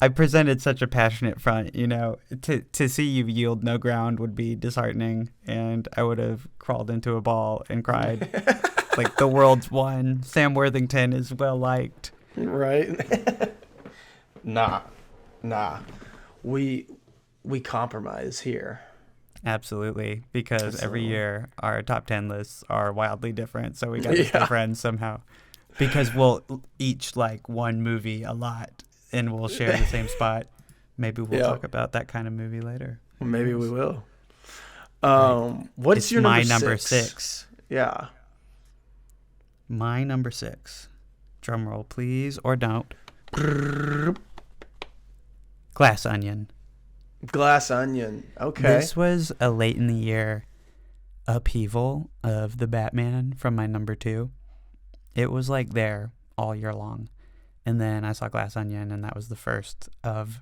I presented such a passionate front. To see you yield no ground would be disheartening, and I would have crawled into a ball and cried. Like, the world's won. Sam Worthington is well liked. Right? Nah. We compromise here. Absolutely, because every year our top 10 lists are wildly different, so we got to stay friends somehow. Because we'll each like one movie a lot, and we'll share the same spot. Maybe we'll talk about that kind of movie later. Maybe we will. What's your number six? Yeah. My number 6. Drum roll, please, or don't. Glass Onion. Glass Onion. Okay. This was a late in the year upheaval of the Batman from my number 2. It was like there all year long. And then I saw Glass Onion, and that was the first of,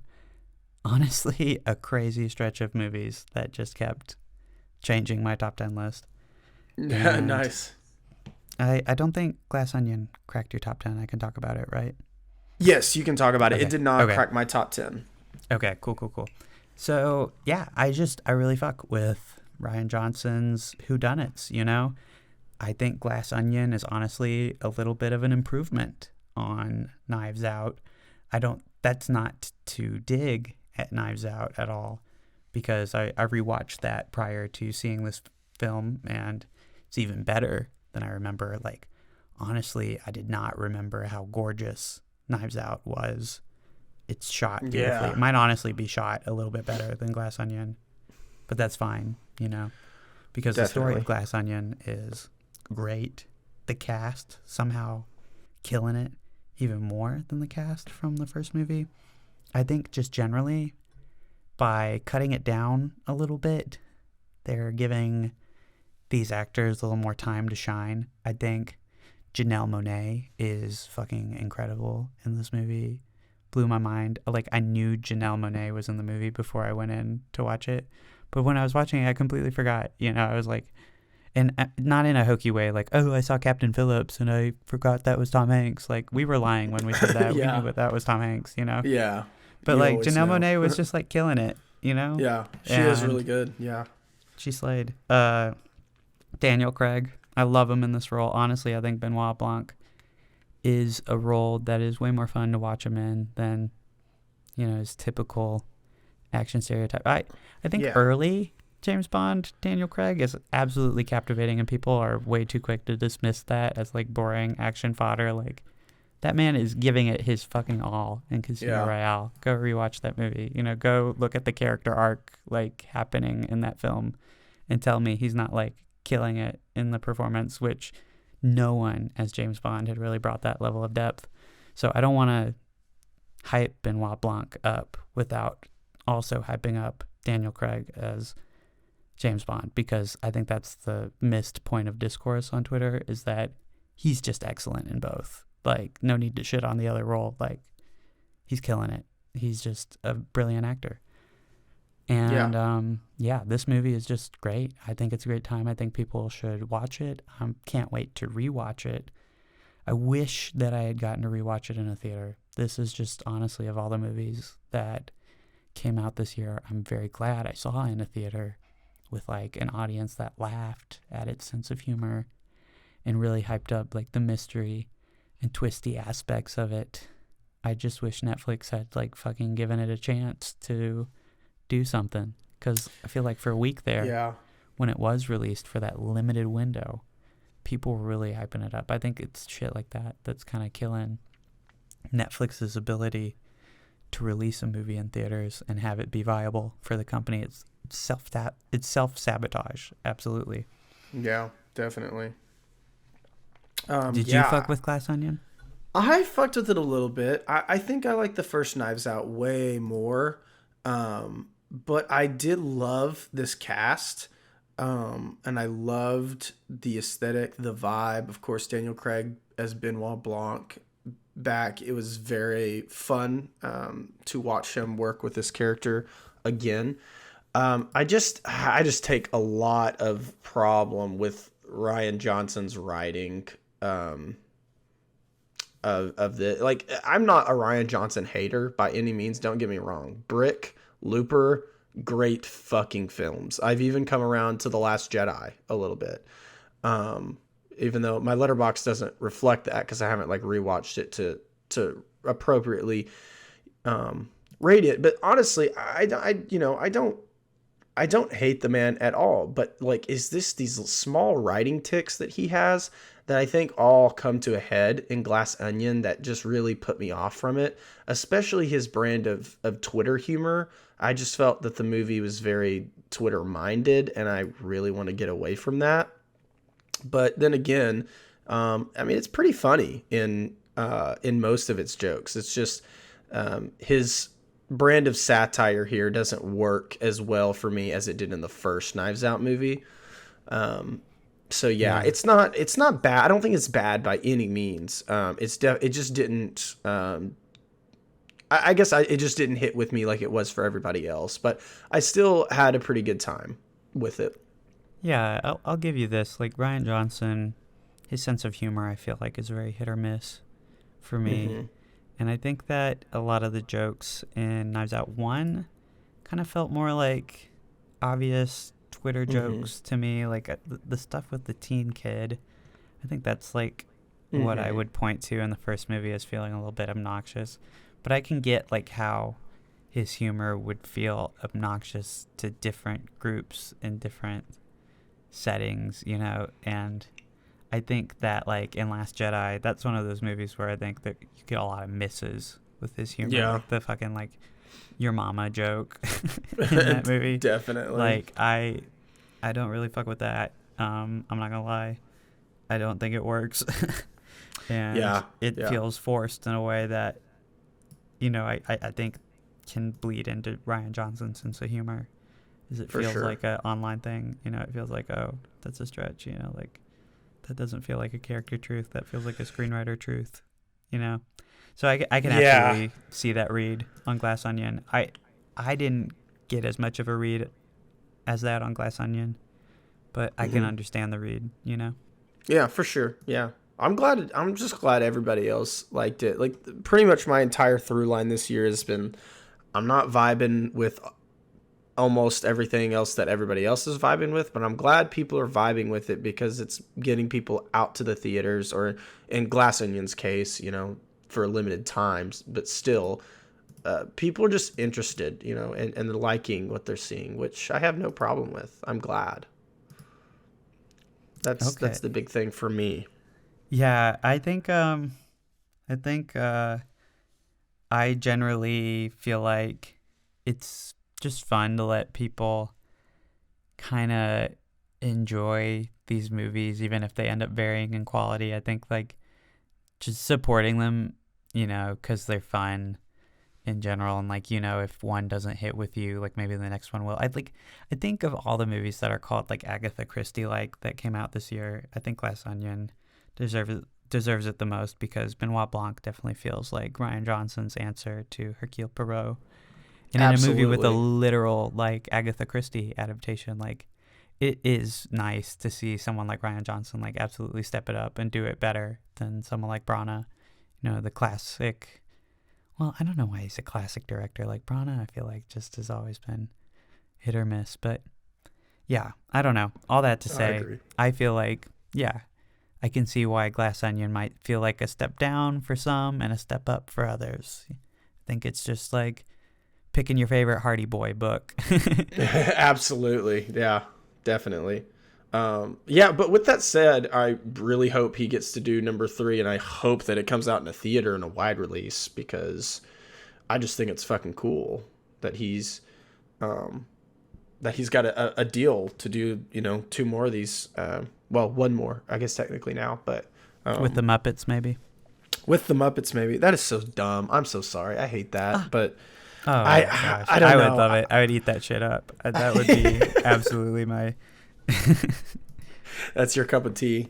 honestly, a crazy stretch of movies that just kept changing my top 10 list. Yeah, nice. I don't think Glass Onion cracked your top 10. I can talk about it, right? Yes, you can talk about it. Okay. It did not crack my top 10. Okay, cool. So, yeah, I really fuck with Rian Johnson's whodunits, I think Glass Onion is honestly a little bit of an improvement on Knives Out. That's not to dig at Knives Out at all, because I rewatched that prior to seeing this film, and it's even better than I remember. Like, honestly, I did not remember how gorgeous Knives Out was. It's shot beautifully. Yeah. It might honestly be shot a little bit better than Glass Onion, but that's fine, because the story of Glass Onion is great. The cast somehow killing it even more than the cast from the first movie. I think just generally, by cutting it down a little bit, they're giving these actors a little more time to shine. I think Janelle Monáe is fucking incredible in this movie. Blew my mind. Like, I knew Janelle Monáe was in the movie before I went in to watch it, but when I was watching it, I completely forgot. I was like, And not in a hokey way, like, oh, I saw Captain Phillips and I forgot that was Tom Hanks. Like, we were lying when we said that. Yeah. We knew that was Tom Hanks, you know? Yeah. But, like, Janelle Monáe was just, like, killing it, you know? Yeah, she is really good, yeah. She slayed. Daniel Craig, I love him in this role. Honestly, I think Benoit Blanc is a role that is way more fun to watch him in than, you know, his typical action stereotype. I think early James Bond, Daniel Craig, is absolutely captivating, and people are way too quick to dismiss that as, like, boring action fodder. Like, that man is giving it his fucking all in Casino Royale. Go rewatch that movie. You know, go look at the character arc, like, happening in that film and tell me he's not, like, killing it in the performance, which no one as James Bond had really brought that level of depth. So I don't want to hype Benoit Blanc up without also hyping up Daniel Craig as James Bond, because I think that's the missed point of discourse on Twitter, is that he's just excellent in both. Like, no need to shit on the other role. Like, he's killing it. He's just a brilliant actor. And this movie is just great. I think it's a great time. I think people should watch it. Can't wait to rewatch it. I wish that I had gotten to rewatch it in a theater. This is just, honestly, of all the movies that came out this year, I'm very glad I saw in a theater with, like, an audience that laughed at its sense of humor and really hyped up, like, the mystery and twisty aspects of it. I just wish Netflix had, like, fucking given it a chance to do something, because I feel like for a week there, when it was released for that limited window, people were really hyping it up. I think it's shit like that that's kind of killing Netflix's ability to release a movie in theaters and have it be viable for the company. It's self-sabotage, absolutely. Yeah, definitely. Did you fuck with Glass Onion? I fucked with it a little bit. I think I like the first Knives Out way more, but I did love this cast, and I loved the aesthetic, the vibe. Of course, Daniel Craig as Benoit Blanc back. It was very fun to watch him work with this character again. I just take a lot of problem with Rian Johnson's writing of the, like, I'm not a Rian Johnson hater by any means, don't get me wrong. Brick, Looper, great fucking films. I've even come around to The Last Jedi a little bit. Even though my Letterboxd doesn't reflect that because I haven't, like, rewatched it to appropriately rate it. But honestly, I don't hate the man at all, but, like, is this these small writing ticks that he has that I think all come to a head in Glass Onion that just really put me off from it, especially his brand of Twitter humor. I just felt that the movie was very Twitter minded, and I really want to get away from that. But then again, I mean, it's pretty funny in most of its jokes. It's just his brand of satire here doesn't work as well for me as it did in the first Knives Out movie. So yeah, it's not bad. I don't think it's bad by any means. It just didn't. I guess it just didn't hit with me like it was for everybody else. But I still had a pretty good time with it. Yeah, I'll give you this. Like, Rian Johnson, his sense of humor, I feel like, is very hit or miss for me. Mm-hmm. And I think that a lot of the jokes in Knives Out 1 kind of felt more like obvious Twitter jokes to me. Like, the stuff with the teen kid, I think that's, like, what I would point to in the first movie as feeling a little bit obnoxious. But I can get, like, how his humor would feel obnoxious to different groups in different settings, you know. And I think that, like, in Last Jedi, that's one of those movies where I think that you get a lot of misses with his humor. Yeah. Like the fucking, like, your mama joke in that movie. Definitely. Like, I don't really fuck with that. I'm not gonna lie. I don't think it works. And it feels forced in a way that, you know, I think can bleed into Rian Johnson's sense of humor. It feels like an online thing, you know. It feels like, oh, that's a stretch, you know, like, that doesn't feel like a character truth. That feels like a screenwriter truth, you know. So I can absolutely see that read on Glass Onion. I didn't get as much of a read as that on Glass Onion, but I can understand the read, you know? Yeah, for sure. Yeah. I'm just glad everybody else liked it. Like, pretty much my entire through line this year has been, I'm not vibing with almost everything else that everybody else is vibing with, but I'm glad people are vibing with it because it's getting people out to the theaters, or in Glass Onion's case, you know, for limited times, but still, people are just interested, you know, and liking what they're seeing, which I have no problem with. I'm glad. That's the big thing for me. Yeah, I think I generally feel like it's just fun to let people kind of enjoy these movies, even if they end up varying in quality. I think like just supporting them, you know, because they're fun in general, and like, you know, if one doesn't hit with you, like maybe the next one will. I think of all the movies that are called like Agatha Christie like that came out this year, I think Glass Onion deserves it the most, because Benoit Blanc definitely feels like Rian Johnson's answer to Hercule Poirot. And Absolutely. in a movie with a literal like Agatha Christie adaptation, like it is nice to see someone like Rian Johnson like absolutely step it up and do it better than someone like Branagh. You know, the classic. Well, I don't know why he's a classic director. Like Branagh, I feel like just has always been hit or miss. But yeah, I don't know. All that to say, I feel like, yeah, I can see why Glass Onion might feel like a step down for some and a step up for others. I think it's just like picking your favorite Hardy Boy book. Absolutely. Yeah, definitely. Yeah, but with that said, I really hope he gets to do number 3, and I hope that it comes out in a theater in a wide release, because I just think it's fucking cool that he's got a deal to do, you know, 2 more of these. Well, 1 more, I guess technically now, but with the Muppets maybe. With the Muppets maybe. That is so dumb. I'm so sorry. I hate that, but. Oh, gosh. I don't know. Would love it. I would eat that shit up. That would be absolutely my. That's your cup of tea.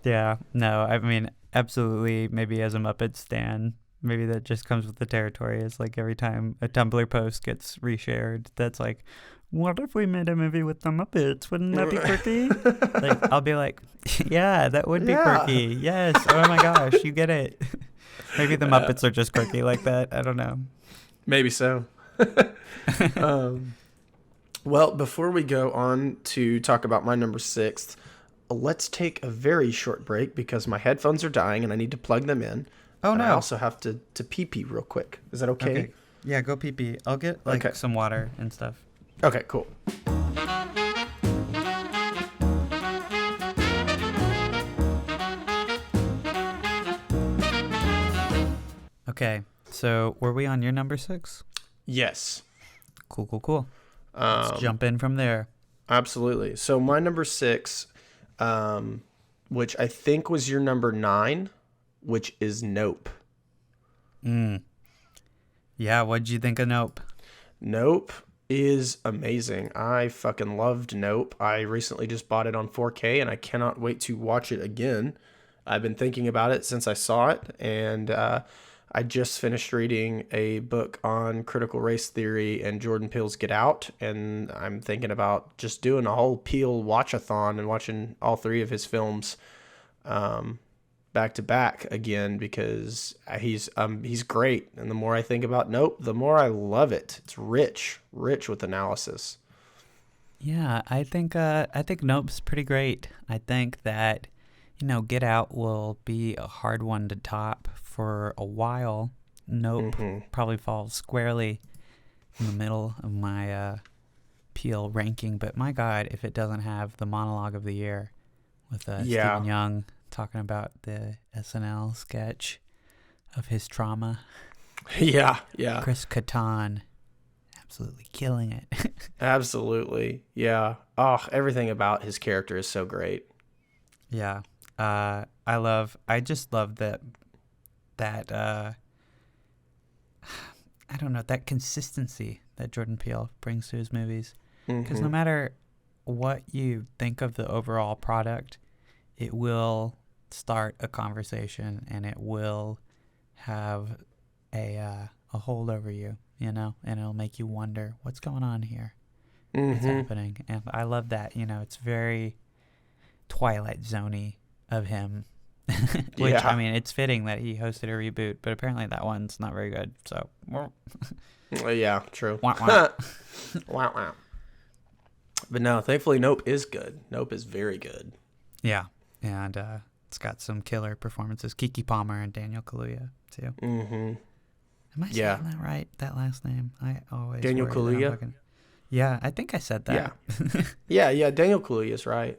Yeah. No, I mean, absolutely. Maybe as a Muppet stan, maybe that just comes with the territory. It's like every time a Tumblr post gets reshared, that's like, what if we made a movie with the Muppets? Wouldn't that be quirky? Like, I'll be like, yeah, that would be quirky. Yes. Oh my gosh, you get it. Maybe the Muppets are just quirky like that. I don't know. Maybe so. Well, before we go on to talk about my number 6, let's take a very short break because my headphones are dying and I need to plug them in. Oh, no. I also have to pee real quick. Is that okay? Yeah, go pee. I'll get some water and stuff. Okay, cool. Okay, so were we on your number 6? Yes. Cool. Let's jump in from there. Absolutely. So my number 6, which I think was your number 9, which is Nope. Yeah, what'd you think of Nope? Nope is amazing. I fucking loved Nope. I recently just bought it on 4K, and I cannot wait to watch it again. I've been thinking about it since I saw it, and I just finished reading a book on critical race theory and Jordan Peele's Get Out, and I'm thinking about just doing a whole Peele watch-a-thon and watching all 3 of his films back to back again, because he's great. And the more I think about Nope, the more I love it. It's rich with analysis. Yeah, I think Nope's pretty great. I think that, you know, Get Out will be a hard one to top for a while. Nope probably falls squarely in the middle of my Peele ranking, but my God, if it doesn't have the monologue of the year with Stephen Young talking about the SNL sketch of his trauma. Yeah. Chris Kattan absolutely killing it. Absolutely. Yeah. Oh, everything about his character is so great. Yeah. I just love that I don't know, that consistency that Jordan Peele brings to his movies. Because no matter what you think of the overall product, it will start a conversation and it will have a hold over you, you know, and it'll make you wonder what's going on here, what's happening. And I love that, you know, it's very Twilight Zone-y of him. Which, I mean, it's fitting that he hosted a reboot, but apparently that one's not very good. So, yeah, true. Wah, wah. Wow, wow. But no, thankfully, Nope is good. Nope is very good. Yeah, and it's got some killer performances. Keke Palmer and Daniel Kaluuya too. Mm-hmm. Am I saying that right? That last name, I always Daniel Kaluuya. Yeah, I think I said that. Yeah. Daniel Kaluuya is right.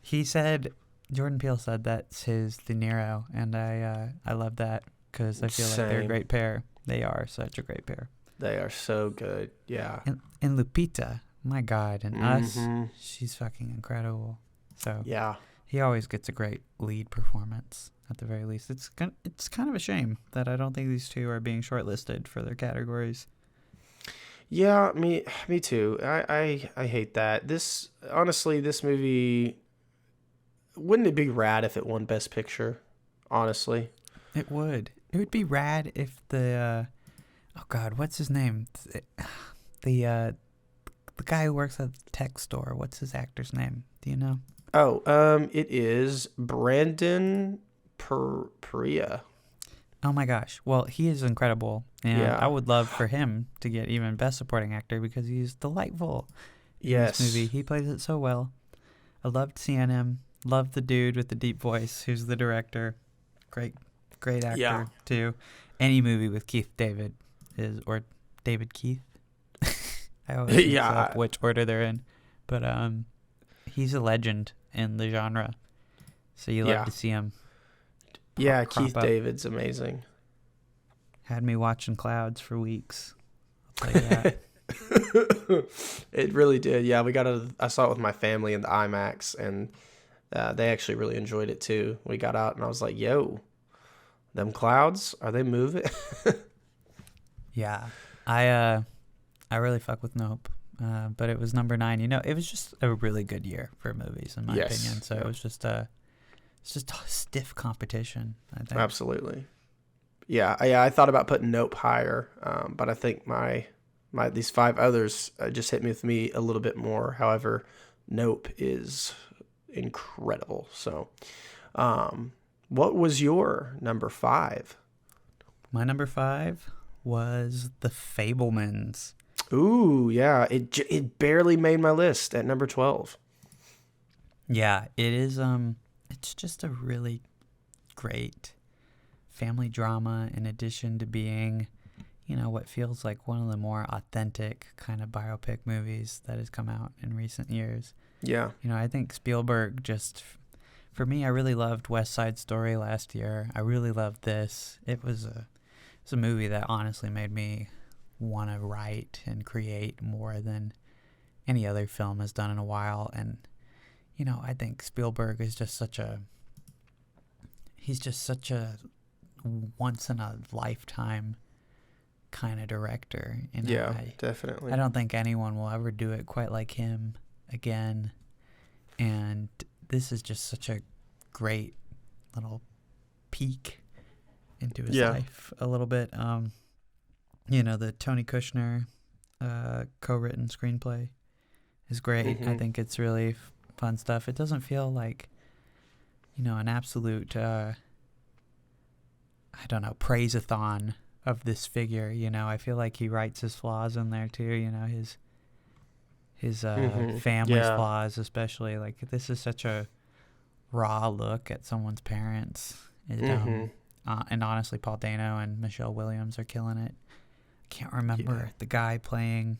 He said, Jordan Peele said that's his De Niro, and I love that because I feel like they're a great pair. They are such a great pair. They are so good. Yeah. And Lupita, my God, and Us, she's fucking incredible. So yeah, he always gets a great lead performance at the very least. It's kind of a shame that I don't think these two are being shortlisted for their categories. Yeah, me too. I hate that. This movie, wouldn't it be rad if it won Best Picture? Honestly, it would. It would be rad if the oh God, what's his name? The guy who works at the tech store. What's his actor's name? Do you know? Oh, it is Brandon Perea. Oh my gosh. Well, he is incredible. And I would love for him to get even Best Supporting Actor because he's delightful in this movie. He plays it so well. I loved seeing him. Loved the dude with the deep voice who's the director. Great actor too. Any movie with Keith David or David Keith. I always mix up which order they're in. But he's a legend in the genre. So you love to see him. Yeah, Keith David's amazing. Had me watching Clouds for weeks. I'll tell you that. It really did. Yeah, I saw it with my family in the IMAX, and they actually really enjoyed it too. We got out, and I was like, "Yo, them clouds, are they moving?" Yeah, I really fuck with Nope, but it was number 9. You know, it was just a really good year for movies, in my opinion. So it was just a stiff competition, I think. Absolutely. Yeah, I thought about putting Nope higher, but I think my these 5 others just hit with me a little bit more. However, Nope is incredible. So, what was your number 5? My number 5 was The Fabelmans. Ooh, yeah, it barely made my list at number 12. Yeah, it is. It's just a really great family drama, in addition to being, what feels like one of the more authentic kind of biopic movies that has come out in recent years. Yeah. I think Spielberg just, for me, I really loved West Side Story last year. I really loved this. It was a movie that honestly made me want to write and create more than any other film has done in a while. And, I think Spielberg is just such a once in a lifetime kind of director. Definitely. I don't think anyone will ever do it quite like him again. And this is just such a great little peek into his life a little bit. The Tony Kushner co-written screenplay is great. Mm-hmm. I think it's really fun stuff. It doesn't feel like, an absolute, praise-a-thon of this figure. I feel like he writes his flaws in there too. His family's flaws, especially. Like, this is such a raw look at someone's parents. And honestly, Paul Dano and Michelle Williams are killing it. I can't remember the guy playing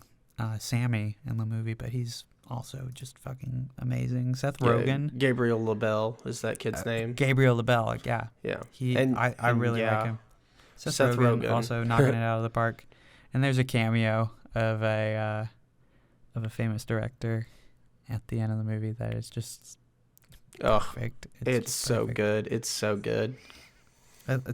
Sammy in the movie, but he's also just fucking amazing. Seth Rogen. Gabriel LaBelle is that kid's name. Gabriel LaBelle, yeah. Yeah. I really like him. Seth Rogen also knocking it out of the park. And there's a cameo of a famous director at the end of the movie that is just perfect. It's so good. It's so good.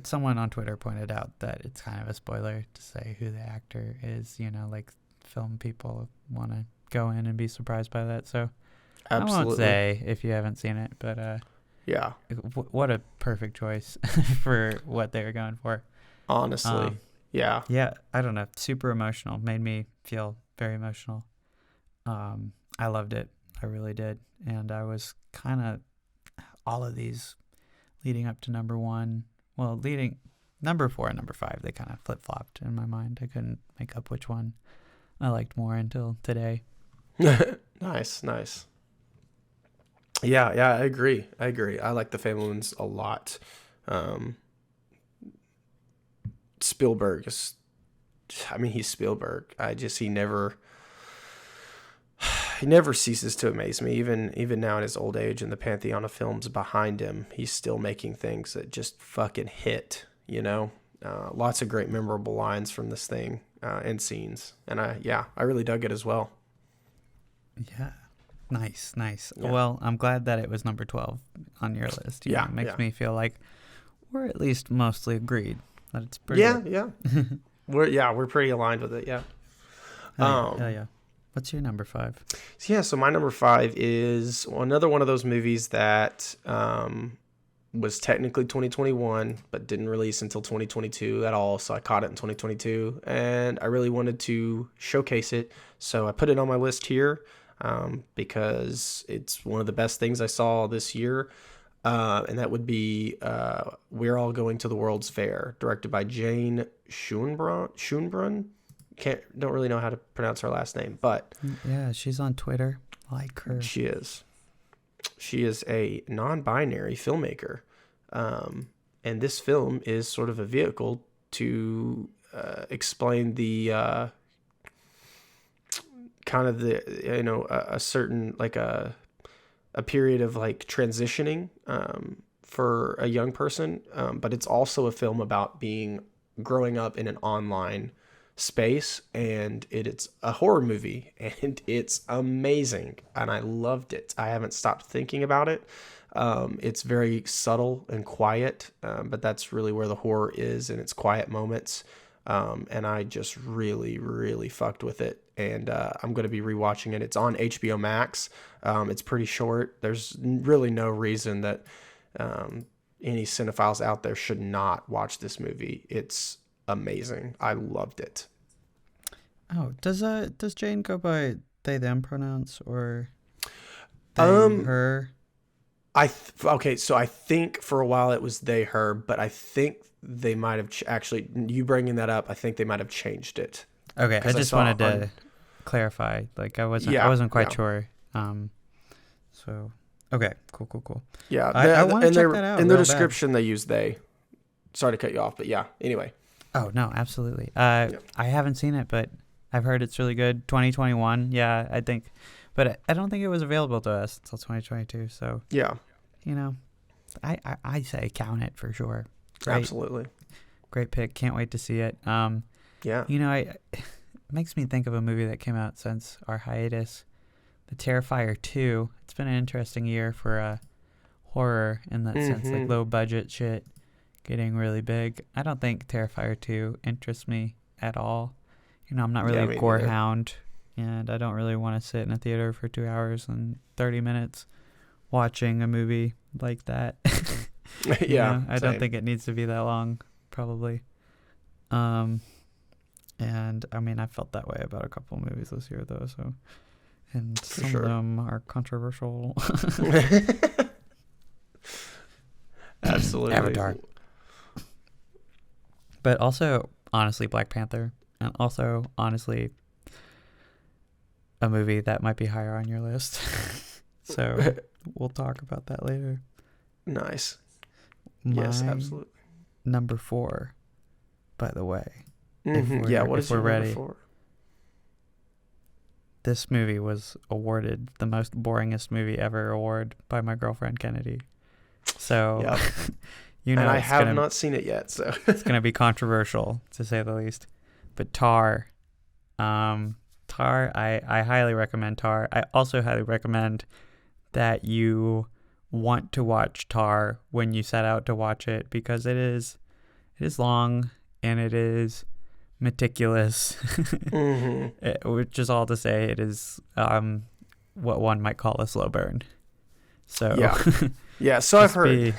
Someone on Twitter pointed out that it's kind of a spoiler to say who the actor is. Like film people want to go in and be surprised by that. So absolutely. I won't say if you haven't seen it, but what a perfect choice for what they were going for. Honestly, yeah. I don't know. Super emotional. Made me feel very emotional. I loved it. I really did. And I was kind of all of these leading up to number 1. Well, leading number 4 and number 5, they kind of flip-flopped in my mind. I couldn't make up which one I liked more until today. Nice. Yeah, I agree. I like The Fabelmans a lot. Spielberg is, he's Spielberg. He never ceases to amaze me. Even now in his old age and the pantheon of films behind him, he's still making things that just fucking hit, lots of great memorable lines from this thing, and scenes. And I really dug it as well. Yeah. Nice. Yeah. Well, I'm glad that it was number 12 on your list. It makes me feel like we're at least mostly agreed that it's pretty good. Yeah. We're pretty aligned with it. Yeah. Hell yeah. What's your number 5? So my number 5 is another one of those movies that was technically 2021, but didn't release until 2022 at all. So I caught it in 2022, and I really wanted to showcase it. So I put it on my list here because it's one of the best things I saw this year. And that would be We're All Going to the World's Fair, directed by Jane Schoenbrunn. Don't really know how to pronounce her last name, but yeah, she's on Twitter. I like her. She is a non-binary filmmaker, and this film is sort of a vehicle to explain the kind of a certain a period of transitioning for a young person, but it's also a film about growing up in an online space, and it's a horror movie, and it's amazing, and I loved it. I haven't stopped thinking about it. It's very subtle and quiet, but that's really where the horror is, in its quiet moments. And I just really, really fucked with it, and I'm going to be rewatching it. It's on HBO Max. It's pretty short. There's really no reason that any cinephiles out there should not watch this movie. It's amazing. I loved it. Oh, does Jane go by they them pronouns or they her? Okay, so I think for a while it was they her, but I think they might have actually, you bringing that up, I think they might have changed it. Okay, I just wanted to clarify. I wasn't quite sure. So okay, cool. Yeah, I want to check that out. In their description, they use they. Sorry to cut you off, but yeah. Anyway. Oh no, absolutely. I haven't seen it, but I've heard it's really good. 2021, yeah, I think, but I don't think it was available to us until 2022. So yeah, I say count it for sure. Absolutely, great pick. Can't wait to see it. Yeah, it makes me think of a movie that came out since our hiatus, The Terrifier 2. It's been an interesting year for horror in that sense, low budget shit getting really big. I don't think Terrifier 2 interests me at all. I'm not really a gore hound, and I don't really want to sit in a theater for 2 hours and 30 minutes watching a movie like that. Yeah, I don't think it needs to be that long, probably. And I felt that way about a couple of movies this year, though. So, and some of them are controversial. Absolutely. Avatar. But also, honestly, Black Panther. And also, honestly, a movie that might be higher on your list. So we'll talk about that later. Nice. Yes, absolutely. Number 4, by the way. What is your number 4? This movie was awarded the most boringest movie ever award by my girlfriend Kennedy. So, yep. And I have not seen it yet, so it's going to be controversial, to say the least. But Tar, I highly recommend Tar. I also highly recommend that you want to watch Tar when you set out to watch it, because it is long and it is meticulous, which is all to say it is what one might call a slow burn. So yeah. So I've heard.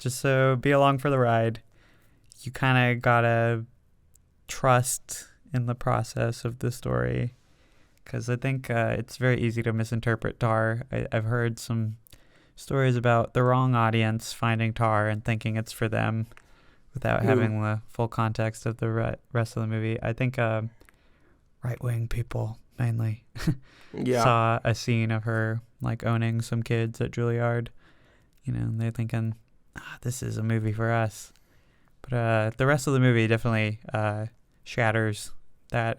Just so be along for the ride. You kind of gotta trust in the process of the story, because I think it's very easy to misinterpret Tar. I've heard some stories about the wrong audience finding Tar and thinking it's for them without having the full context of the rest of the movie. I think right-wing people mainly saw a scene of her like owning some kids at Juilliard, and they're thinking, this is a movie for us. But the rest of the movie definitely shatters that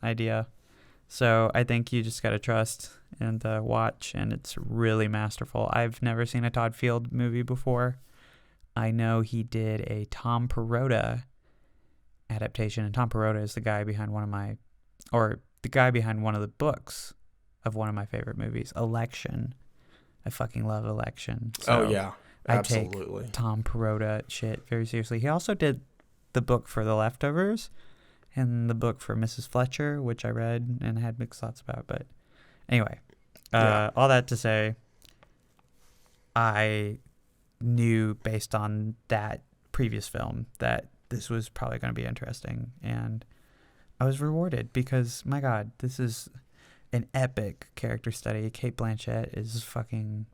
idea. So I think you just gotta trust and watch, and it's really masterful. I've never seen a Todd Field movie before. I know he did a Tom Perrotta adaptation, and Tom Perrotta is the guy behind one of the books of one of my favorite movies, Election. I fucking love Election. So absolutely. I take Tom Perrotta shit very seriously. He also did the book for The Leftovers and the book for Mrs. Fletcher, which I read and had mixed thoughts about. But anyway, all that to say, I knew based on that previous film that this was probably going to be interesting, and I was rewarded because, my God, this is an epic character study. Cate Blanchett is fucking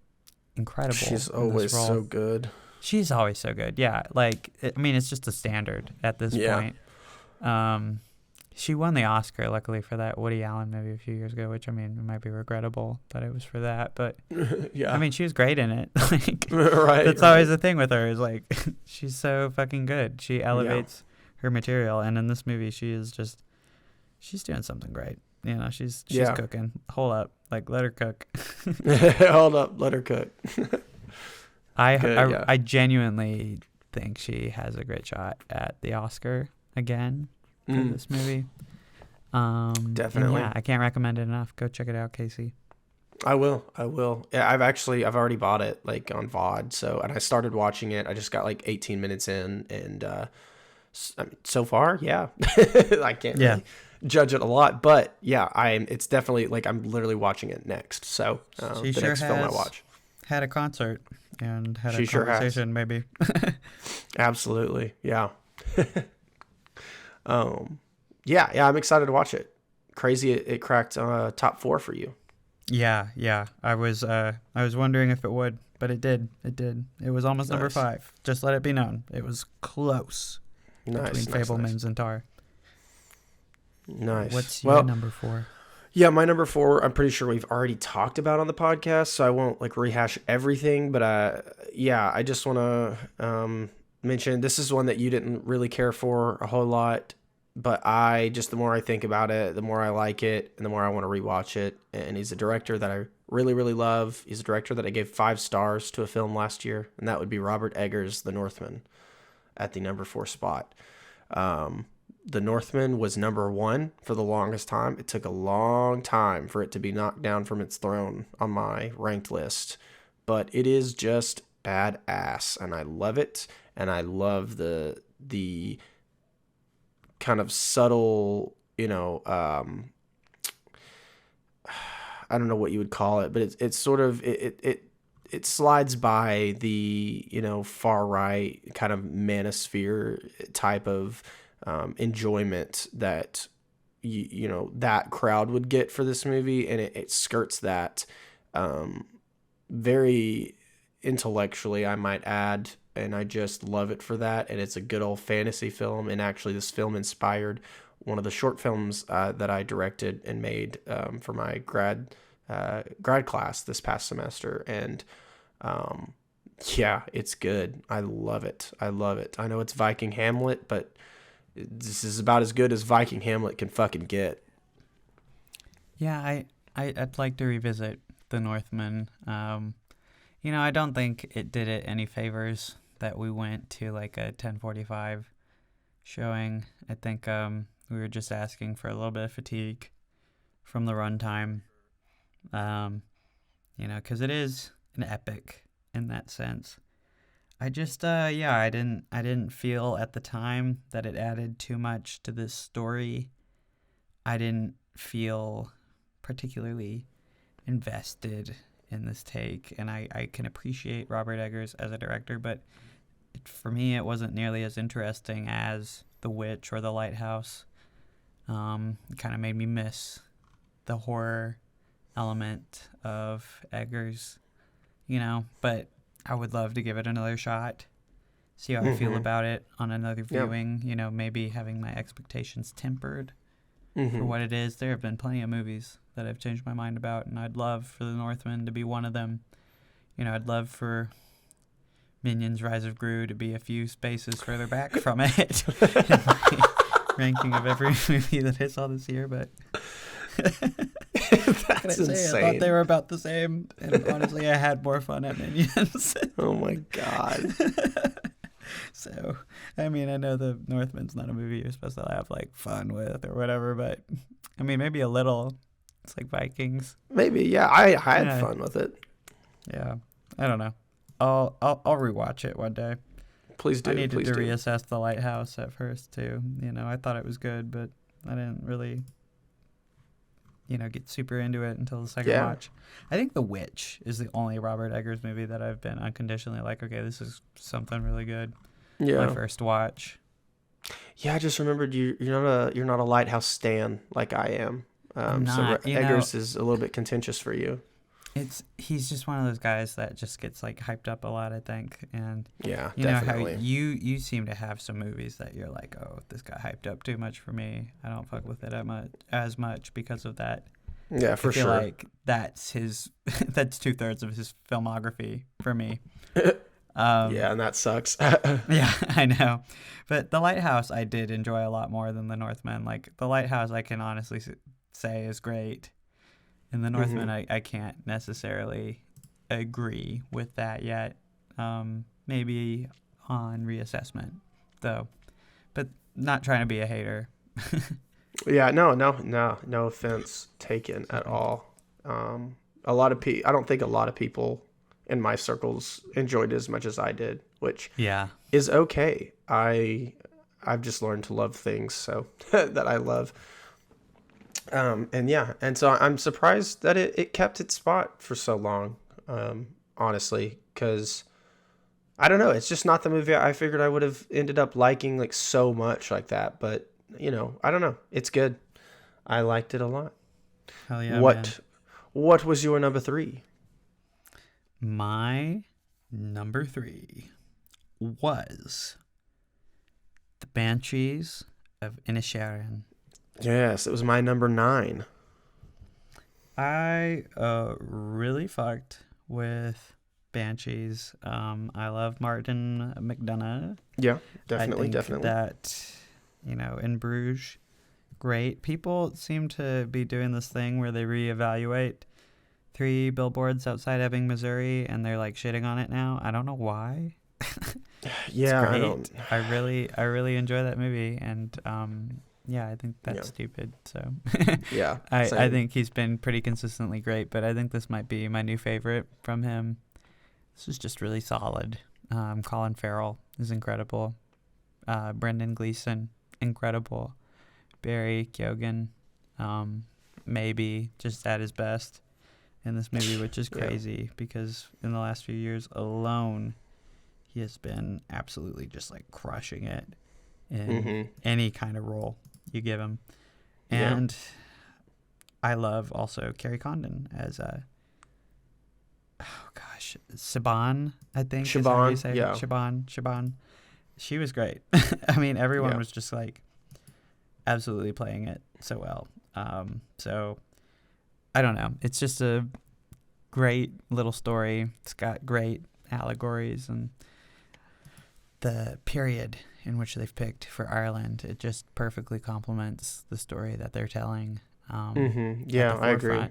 incredible. She's always so good. She's always so good. Yeah, it's just a standard at this point. She won the Oscar, luckily, for that Woody Allen movie a few years ago, which, it might be regrettable that it was for that. But, she was great in it. That's always the thing with her is, she's so fucking good. She elevates her material. And in this movie, she's doing something great. She's cooking. Hold up. Let her cook. Hold up. Let her cook. I genuinely think she has a great shot at the Oscar again for this movie. Definitely. I can't recommend it enough. Go check it out, Casey. I will. Yeah, I've already bought it on VOD. And I started watching it. I just got 18 minutes in, and so far, I can't really judge it a lot, but it's definitely I'm literally watching it next. So the next film I watch. Had a concert and had a conversation, maybe. Absolutely, yeah. I'm excited to watch it. Crazy, it cracked top 4 for you. Yeah. I was wondering if it would, but it did. It was almost number 5. Just let it be known, it was close between Fabelmans and Tar. Nice. What's your number 4? Yeah, my number 4, I'm pretty sure we've already talked about on the podcast, so I won't rehash everything. But I just want to mention this is one that you didn't really care for a whole lot, but the more I think about it, the more I like it, and the more I want to rewatch it. And he's a director that I really, really love. He's a director that I gave 5 stars to a film last year, and that would be Robert Eggers' The Northman at the number 4 spot. The Northman was number 1 for the longest time. It took a long time for it to be knocked down from its throne on my ranked list, but it is just badass, and I love it. And I love the kind of subtle, I don't know what you would call it, but it's sort of it slides by the far right kind of manosphere type of enjoyment that that crowd would get for this movie, and it skirts that very intellectually, I might add, and I just love it for that. And it's a good old fantasy film, and actually this film inspired one of the short films that I directed and made for my grad class this past semester. And it's good. I love it. I know it's Viking Hamlet, but this is about as good as Viking Hamlet can fucking get. Yeah, I'd like to revisit The Northman. I don't think it did it any favors that we went to a 10:45 showing. I think we were just asking for a little bit of fatigue from the runtime. Because it is an epic in that sense. I just I didn't feel at the time that it added too much to this story. I didn't feel particularly invested in this take, and I can appreciate Robert Eggers as a director, but for me it wasn't nearly as interesting as The Witch or The Lighthouse. It kind of made me miss the horror element of Eggers' but I would love to give it another shot, see how I feel about it on another viewing, maybe having my expectations tempered for what it is. There have been plenty of movies that I've changed my mind about, and I'd love for The Northman to be one of them. I'd love for Minions Rise of Gru to be a few spaces further back from it in my ranking of every movie that I saw this year, but that's insane. I thought they were about the same, and honestly, I had more fun at Minions. Oh my God. So, I mean, I know The Northman's not a movie you're supposed to have like fun with or whatever, but I mean, maybe a little. It's like Vikings. Maybe, yeah. I had fun with it. Yeah, I don't know. I'll rewatch it one day. Please do. I needed to reassess The Lighthouse at first too. I thought it was good, but I didn't really, get super into it until the second watch. I think The Witch is the only Robert Eggers movie that I've been unconditionally like, okay, this is something really good. Yeah. My first watch. Yeah, I just remembered you're not a Lighthouse stan like I am. So Eggers is a little bit contentious for you. He's just one of those guys that just gets like hyped up a lot, I think. And yeah, you definitely. know how you seem to have some movies that you're like, oh, this got hyped up too much for me. I don't fuck with it as much because of that. Yeah, for sure. I feel like that's 2/3 of his filmography for me. Yeah, and that sucks. Yeah, I know. But The Lighthouse I did enjoy a lot more than The Northman. Like The Lighthouse I can honestly say is great. In The Northman, I can't necessarily agree with that yet. Maybe on reassessment, though. But not trying to be a hater. Yeah, no offense taken at all. I don't think a lot of people in my circles enjoyed it as much as I did, which is okay. I've just learned to love things so that I love. And so I'm surprised that it kept its spot for so long, honestly, because I don't know, it's just not the movie I figured I would have ended up liking like so much like that. But I don't know, it's good. I liked it a lot. Hell yeah, What was your number 3? My number 3 was The Banshees of Inisherin. Yes, it was my number 9. I really fucked with Banshees. I love Martin McDonagh. Yeah, definitely. That, in Bruges, great. People seem to be doing this thing where they reevaluate 3 Billboards Outside Ebbing, Missouri, and they're like shitting on it now. I don't know why. Yeah, it's great. I really enjoy that movie, and yeah, I think that's stupid. So yeah, I think he's been pretty consistently great, but I think this might be my new favorite from him. This is just really solid. Colin Farrell is incredible. Brendan Gleeson, incredible. Barry Keoghan, maybe just at his best in this movie, which is crazy because in the last few years alone, he has been absolutely just like crushing it in any kind of role you give him. And I love also Carrie Condon as Siobhan, I think. Siobhan, Siobhan. She was great. I mean, everyone was just like absolutely playing it so well. So I don't know. It's just a great little story. It's got great allegories, and the period in which they've picked for Ireland, it just perfectly complements the story that they're telling. Yeah, I agree.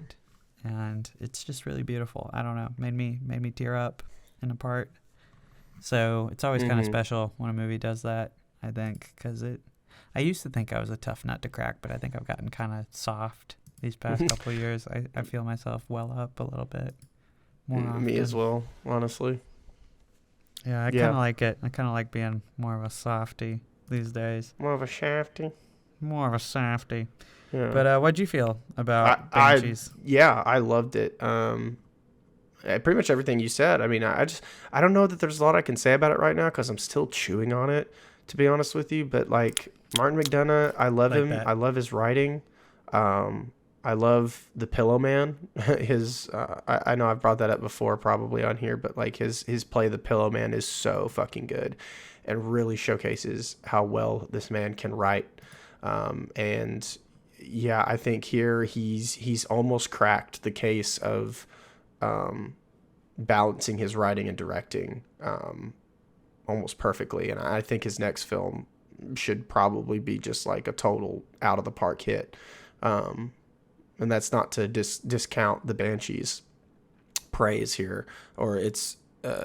And it's just really beautiful. I don't know, made me tear up in a part. So it's always kind of special when a movie does that, I think, because I used to think I was a tough nut to crack, but I think I've gotten kind of soft these past couple of years. I feel myself well up a little bit more often. Me as well, honestly. Yeah, I kind of like it. I kind of like being more of a softy these days. More of a shafty. More of a softy. Yeah. But what'd you feel about Banshees? I loved it. Pretty much everything you said. I mean, I don't know that there's a lot I can say about it right now because I'm still chewing on it, to be honest with you. But like Martin McDonagh, I love him. I love his writing. I love The Pillow Man. His I know I've brought that up before probably on here, but like his play The Pillow Man is so fucking good and really showcases how well this man can write. And yeah, I think here he's almost cracked the case of balancing his writing and directing almost perfectly. And I think his next film should probably be just like a total out of the park hit. And that's not to discount the Banshees' praise here or its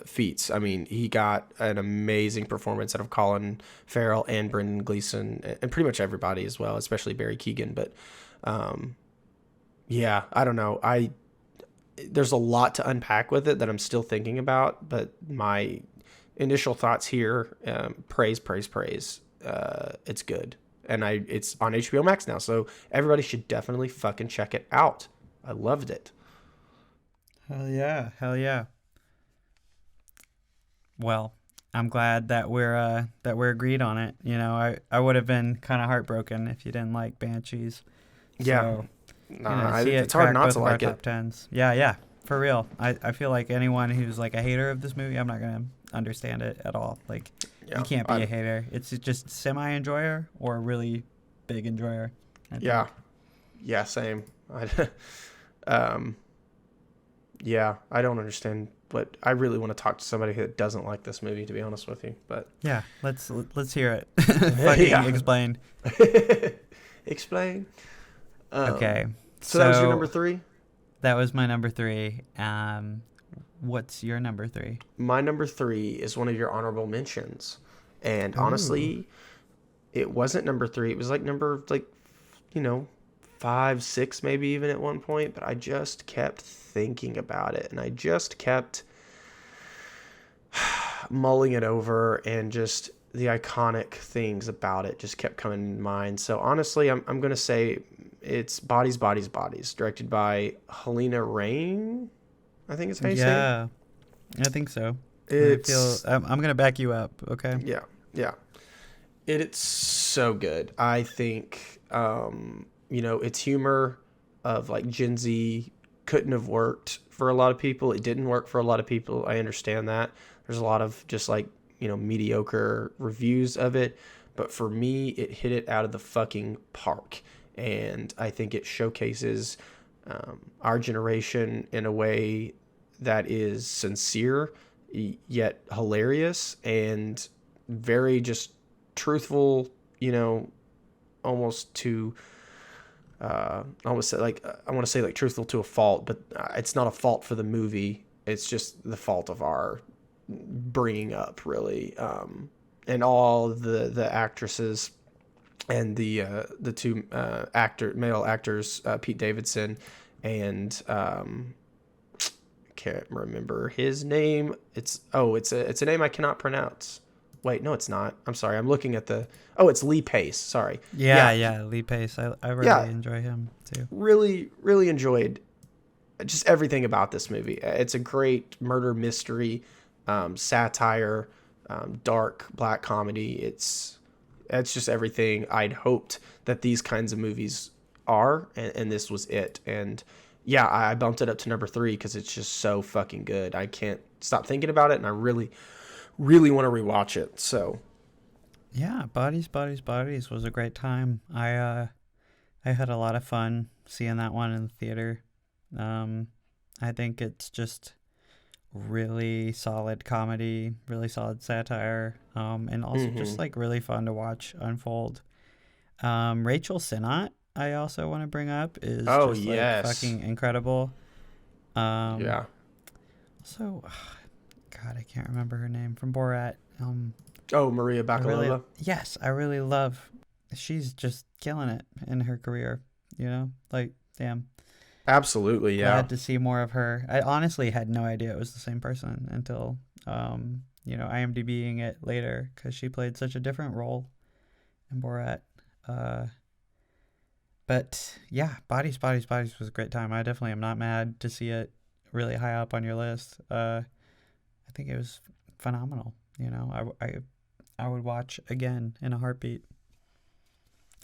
feats. I mean, he got an amazing performance out of Colin Farrell and Brendan Gleeson and pretty much everybody as well, especially Barry Keoghan. But yeah, I don't know. There's a lot to unpack with it that I'm still thinking about, but my initial thoughts here, praise. It's good. And it's on HBO Max now, so everybody should definitely fucking check it out. I loved it. Hell yeah. Well, I'm glad that we're agreed on it. You know, I would have been kind of heartbroken if you didn't like Banshees. Yeah. It's hard not to like it. Top tens. Yeah, for real. I feel like anyone who's like a hater of this movie, I'm not gonna understand it at all. Like, you can't be a hater. It's just semi-enjoyer or a really big enjoyer. Yeah, same. Yeah, I don't understand, but I really want to talk to somebody that doesn't like this movie, to be honest with you. But yeah, let's hear it. Fucking explain. Explain. Okay. So that was your number 3? That was my number 3. What's your number 3? My number 3 is one of your honorable mentions. And honestly, it wasn't number 3. It was like number 5, 6 maybe even at one point. But I just kept thinking about it. And I just kept mulling it over. And just the iconic things about it just kept coming to mind. So honestly, I'm going to say it's Bodies, directed by Helena Rain. I think it's how you say it. Yeah, I think so. I'm going to back you up, okay? Yeah. It's so good. I think, its humor of like Gen Z couldn't have worked for a lot of people. It didn't work for a lot of people. I understand that. There's a lot of just like, mediocre reviews of it. But for me, it hit it out of the fucking park. And I think it showcases our generation in a way that is sincere yet hilarious and very just truthful, almost to I want to say like truthful to a fault, but it's not a fault for the movie. It's just the fault of our bringing up, really. And all the actresses and the two male actors, Pete Davidson and can't remember his name. It's a name I cannot pronounce. Wait, no, it's not. I'm sorry. I'm looking at it's Lee Pace. Sorry. Yeah, Lee Pace. I really enjoy him too. Really, really enjoyed just everything about this movie. It's a great murder mystery, satire, dark black comedy. It's just everything I'd hoped that these kinds of movies are, and this was it. And yeah, I bumped it up to number 3 because it's just so fucking good. I can't stop thinking about it, and I really, really want to rewatch it. So yeah, Bodies was a great time. I had a lot of fun seeing that one in the theater. I think it's just really solid comedy, really solid satire, and also just like really fun to watch unfold. Rachel Sennott, I also want to bring up, is like fucking incredible. Yeah. So, God, I can't remember her name from Borat. Maria Bakalova. I really love. She's just killing it in her career. Like damn. Absolutely, yeah. Glad to see more of her. I honestly had no idea it was the same person until, IMDbing it later because she played such a different role in Borat. But yeah, Bodies was a great time. I definitely am not mad to see it really high up on your list. I think it was phenomenal. I would watch again in a heartbeat.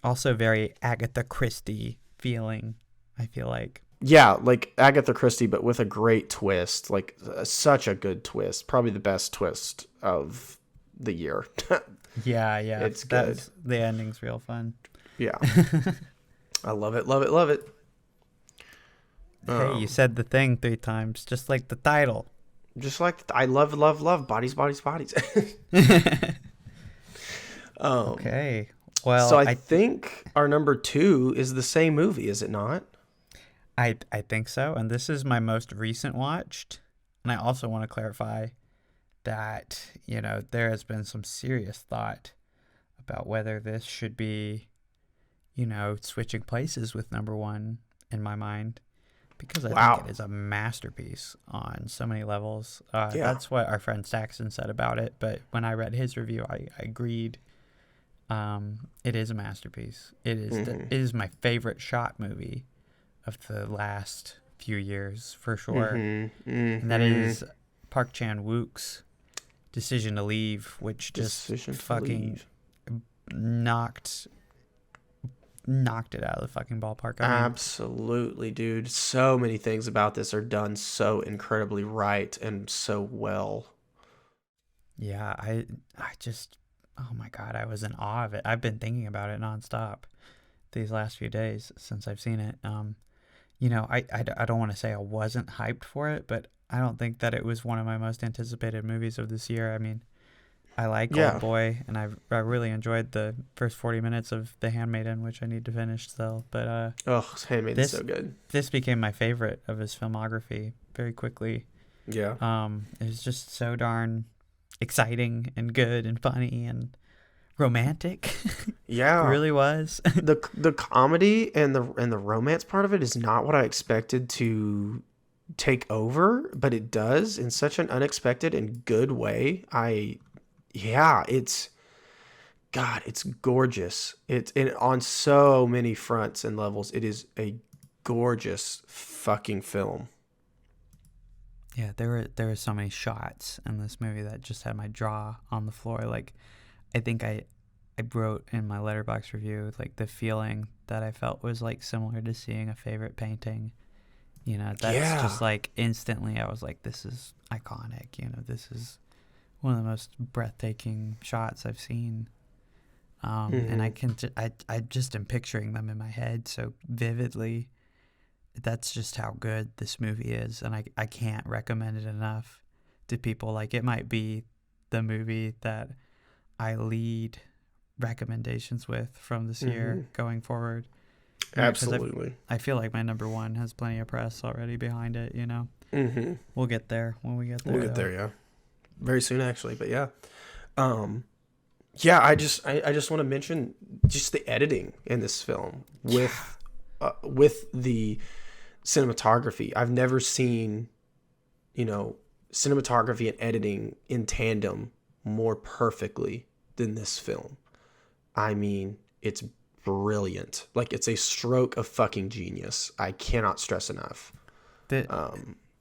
Also very Agatha Christie feeling. I feel like. Yeah, like Agatha Christie, but with a great twist. Like such a good twist. Probably the best twist of the year. Yeah. It's good. The ending's real fun. Yeah. I love it, love it, love it. Hey, you said the thing 3 times, just like the title. Just like I love, love, love, bodies, bodies, bodies. Okay. Well, so I think our number 2 is the same movie, is it not? I think so, and this is my most recent watched. And I also want to clarify that, there has been some serious thought about whether this should be, switching places with number 1 in my mind, because I think it is a masterpiece on so many levels. That's what our friend Saxon said about it, but when I read his review, I agreed. It is a masterpiece. It is it is my favorite shot movie of the last few years, for sure. And that is Park Chan-wook's Decision to Leave, which just fucking knocked it out of the fucking ballpark. Absolutely, dude. So many things about this are done so incredibly right and so well. Yeah, I just, oh my God, I was in awe of it. I've been thinking about it nonstop these last few days since I've seen it. I don't want to say I wasn't hyped for it, but I don't think that it was one of my most anticipated movies of this year. I mean, I like Old Boy, and I really enjoyed the first 40 minutes of The Handmaiden, which I need to finish still. But Handmaiden's so good. This became my favorite of his filmography very quickly. Yeah. It was just so darn exciting and good and funny and romantic. Yeah. It really was. the comedy and the romance part of it is not what I expected to take over, but it does in such an unexpected and good way. It's gorgeous. It's on so many fronts and levels. It is a gorgeous fucking film. Yeah, there were so many shots in this movie that just had my jaw on the floor. Like, I think I wrote in my Letterboxd review, like, the feeling that I felt was like similar to seeing a favorite painting. That's just like instantly I was like, this is iconic. This is one of the most breathtaking shots I've seen. And I just am picturing them in my head so vividly. That's just how good this movie is, and I can't recommend it enough to people. Like, it might be the movie that I lead recommendations with from this year going forward. Absolutely. I feel like my number 1 has plenty of press already behind it, We'll get there when we get there. We'll get there, yeah. Very soon, actually, but yeah. I just want to mention just the editing in this film with the cinematography. I've never seen, cinematography and editing in tandem more perfectly than this film. I mean, it's brilliant. Like, it's a stroke of fucking genius. I cannot stress enough.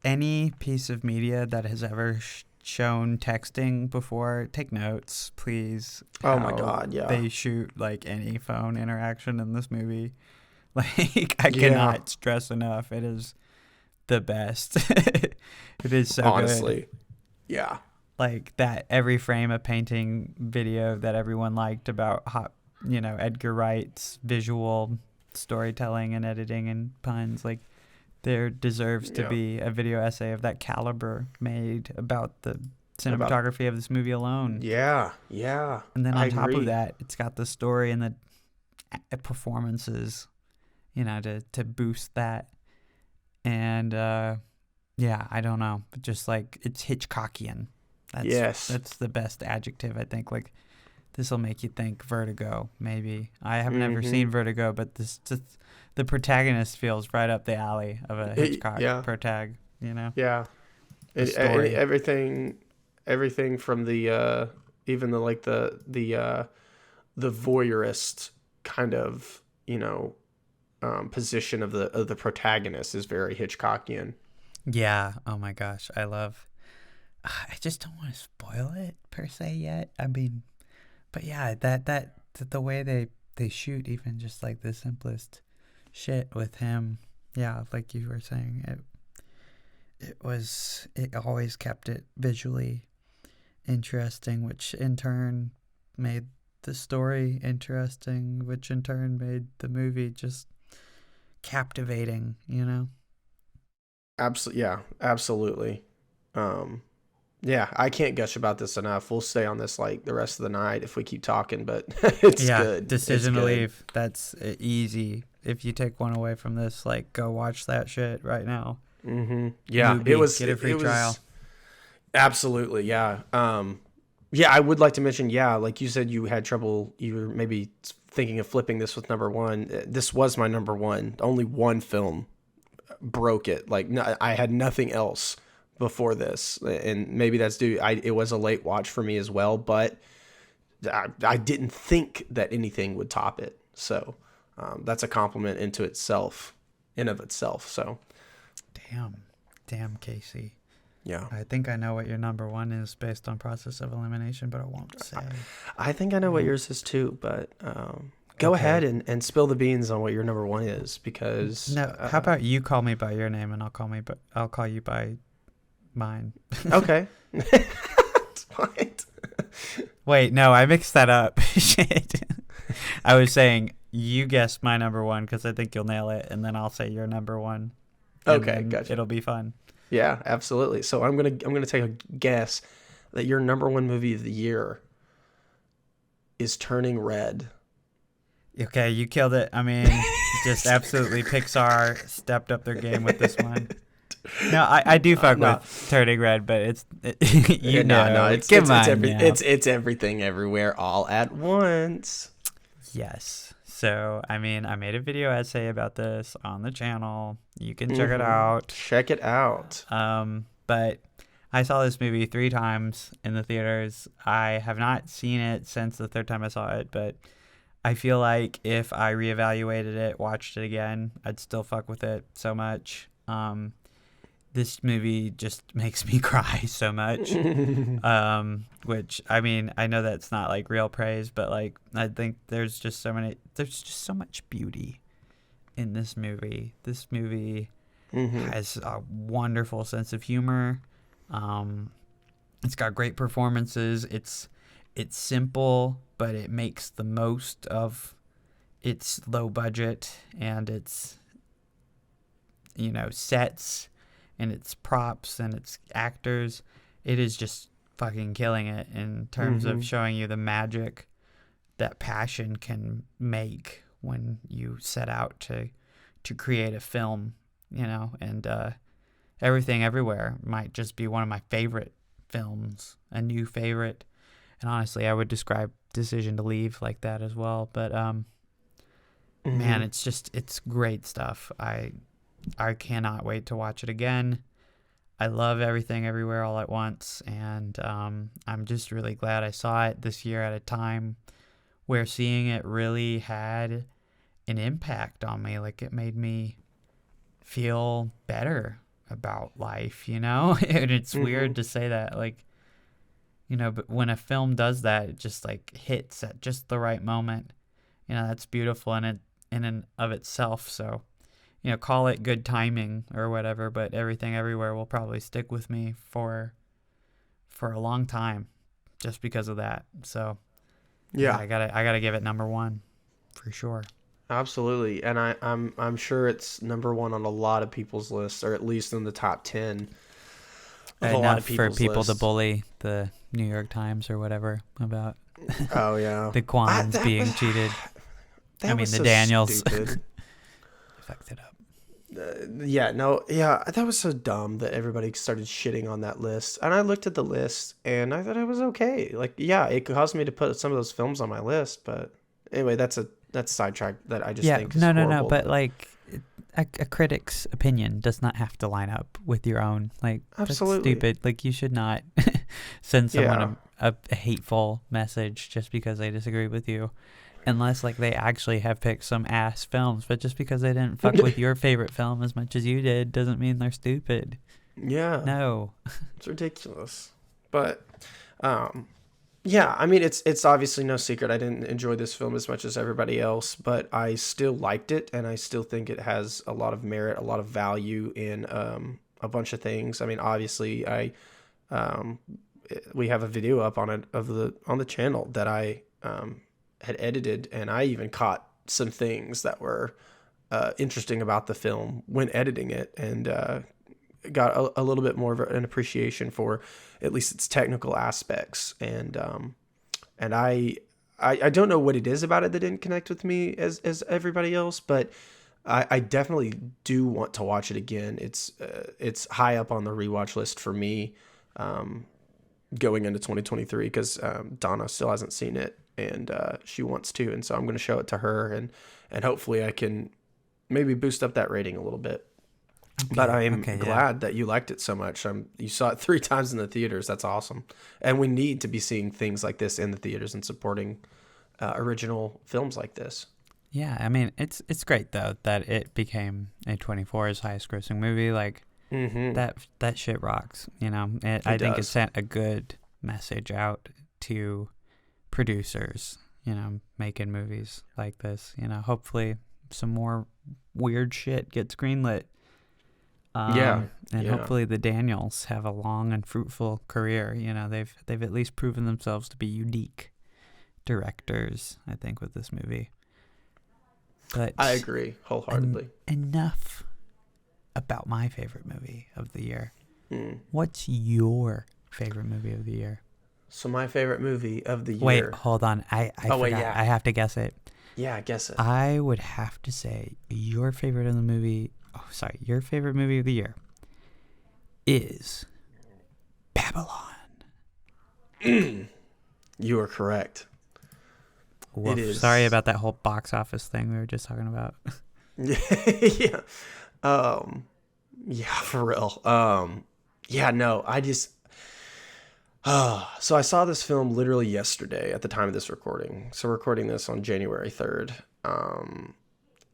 Any piece of media that has ever shown texting before, take notes, please. Oh my God, yeah. They shoot like any phone interaction in this movie. Like, I cannot stress enough. It is the best. It is so honestly good. Yeah. Like, that every frame of painting video that everyone liked about Edgar Wright's visual storytelling and editing and puns, like, there deserves to be a video essay of that caliber made about the cinematography of this movie alone. Yeah. And then on top of that, it's got the story and the performances, to boost that. And I don't know, but just like, it's Hitchcockian. That's the best adjective, I think. Like, this will make you think Vertigo, maybe. I have never seen Vertigo, but the protagonist feels right up the alley of a Hitchcock protag, Yeah. Everything from the even the voyeurist kind of, position of the protagonist is very Hitchcockian. Yeah. Oh my gosh, I just don't want to spoil it per se yet. I mean, but yeah, that the way they shoot even just like the simplest shit with him yeah, like you were saying, it always kept it visually interesting, which in turn made the story interesting, which in turn made the movie just captivating, you know? Absolutely. Yeah, I can't gush about this enough. We'll stay on this like the rest of the night if we keep talking, but it's good. Decision to Leave. That's easy. If you take one away from this, like, go watch that shit right now. Mm-hmm. Yeah, get a free trial. Absolutely, yeah. Yeah, I would like to mention, like you said, you had trouble. You were maybe thinking of flipping this with number one. This was my number one. Only one film broke it. Like, no, I had nothing else before this, and maybe that's due. It was a late watch for me as well, but I didn't think that anything would top it. So that's a compliment in of itself. So, damn, Casey. Yeah, I think I know what your number one is based on process of elimination, but I won't say. I think I know what yours is too, but go ahead and spill the beans on what your number one is, because no. How about you call me by your name and I'll call you by mine. Okay. What? Wait, no, I mixed that up. Shit. I was saying you guess my number one because I think you'll nail it, and then I'll say your number one. Okay, gotcha. It'll be fun. Yeah, absolutely. So I'm gonna take a guess that your number one movie of the year is Turning Red. Okay, you killed it. I mean, just absolutely Pixar stepped up their game with this one. No, I do fuck with Turning Red, but it's it's everything everywhere all at once. Yes. So, I mean, I made a video essay about this on the channel. You can check it out. Check it out. But I saw this movie 3 times in the theaters. I have not seen it since the 3rd time I saw it, but I feel like if I reevaluated it, watched it again, I'd still fuck with it so much. This movie just makes me cry so much. Which, I mean, I know that's not like real praise, but like I think there's just so much beauty in this movie. This movie has a wonderful sense of humor. It's got great performances. It's simple, but it makes the most of its low budget and its sets and its props and its actors. It is just fucking killing it in terms of showing you the magic that passion can make when you set out to create a film, and Everything Everywhere might just be one of my favorite films, a new favorite. And honestly, I would describe Decision to Leave like that as well. But man, it's great stuff. I cannot wait to watch it again. I love Everything Everywhere All at Once, and I'm just really glad I saw it this year at a time where seeing it really had an impact on me. Like, it made me feel better about life, and it's weird to say that, like, but when a film does that, it just like hits at just the right moment. That's beautiful in and of itself. So, call it good timing or whatever, but Everything Everywhere will probably stick with me for a long time just because of that. So yeah, I gotta give it number one for sure. Absolutely. And I'm sure it's number one on a lot of people's lists, or at least in the top 10 of a lot of people's for people lists. To bully the New York Times or whatever about oh yeah the Kwans being cheated. I mean, the so Daniels fucked it up. That was so dumb that everybody started shitting on that list. And I looked at the list and I thought it was okay. Like, yeah, it caused me to put some of those films on my list, but anyway, that's sidetrack that I just think is horrible. No, but like a critic's opinion does not have to line up with your own. Like, absolutely. That's stupid. Like, you should not send someone a hateful message just because they disagree with you. Unless, like, they actually have picked some ass films. But just because they didn't fuck with your favorite film as much as you did doesn't mean they're stupid. Yeah. No. It's ridiculous. But, Yeah, I mean, it's obviously no secret I didn't enjoy this film as much as everybody else, but I still liked it, and I still think it has a lot of merit, a lot of value in a bunch of things. I mean, obviously, um, we have a video up on it on the channel that I had edited, and I even caught some things that were interesting about the film when editing it, and got a little bit more of an appreciation for at least its technical aspects. And I don't know what it is about it that didn't connect with me as everybody else, but I definitely do want to watch it again. It's high up on the rewatch list for me, going into 2023, because Donna still hasn't seen it, and she wants to, and so I'm going to show it to her, and hopefully I can maybe boost up that rating a little bit. Okay, but I am glad that you liked it so much. You saw it 3 times in the theaters. That's awesome. And we need to be seeing things like this in the theaters and supporting original films like this. Yeah, I mean, it's great, though, that it became A24's highest grossing movie. Like, that shit rocks, you know? I think it sent a good message out to producers, you know, making movies like this. You know, hopefully some more weird shit gets greenlit. And hopefully the Daniels have a long and fruitful career. You know, they've at least proven themselves to be unique directors, I think, with this movie. But I agree wholeheartedly. Enough about my favorite movie of the year. What's your favorite movie of the year? So my favorite movie of the year. Wait, hold on. I forgot. I have to guess it. Yeah, guess it. I would have to say your favorite of the movie. Your favorite movie of the year is Babylon. You are correct. Woof. It is. Sorry about that whole box office thing we were just talking about. Yeah. Yeah, for real. Yeah, no, I just... so I saw this film literally yesterday at the time of this recording. So we're recording this on January 3rd.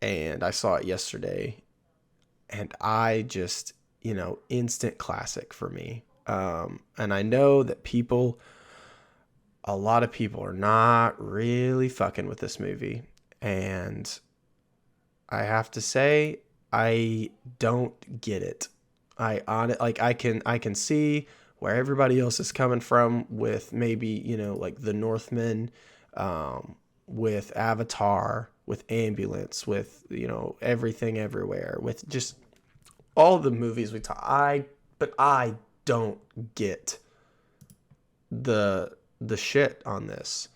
And I saw it yesterday. And I just, you know, instant classic for me. And I know that a lot of people are not really fucking with this movie. And I have to say, I don't get it. I can see where everybody else is coming from with maybe, you know, like The Northman, with Avatar, with Ambulance, with, you know, Everything Everywhere, with just all the movies we talk. But I don't get the shit on this.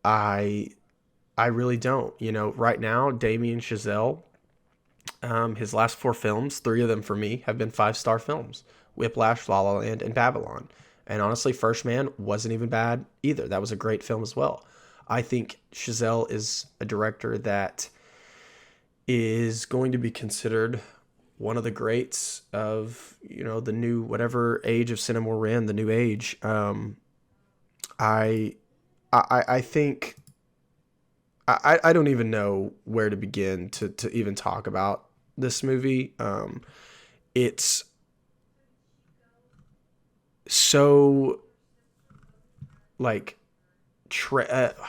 I really don't. You know, right now, Damien Chazelle, his last 4 films, 3 of them for me have been 5-star films: Whiplash, La La Land, and Babylon. And honestly, First Man wasn't even bad either. That was a great film as well. I think Chazelle is a director that is going to be considered one of the greats of, you know, the new, whatever age of cinema we're in, the new age. I think I don't even know where to begin to even talk about this movie. It's so like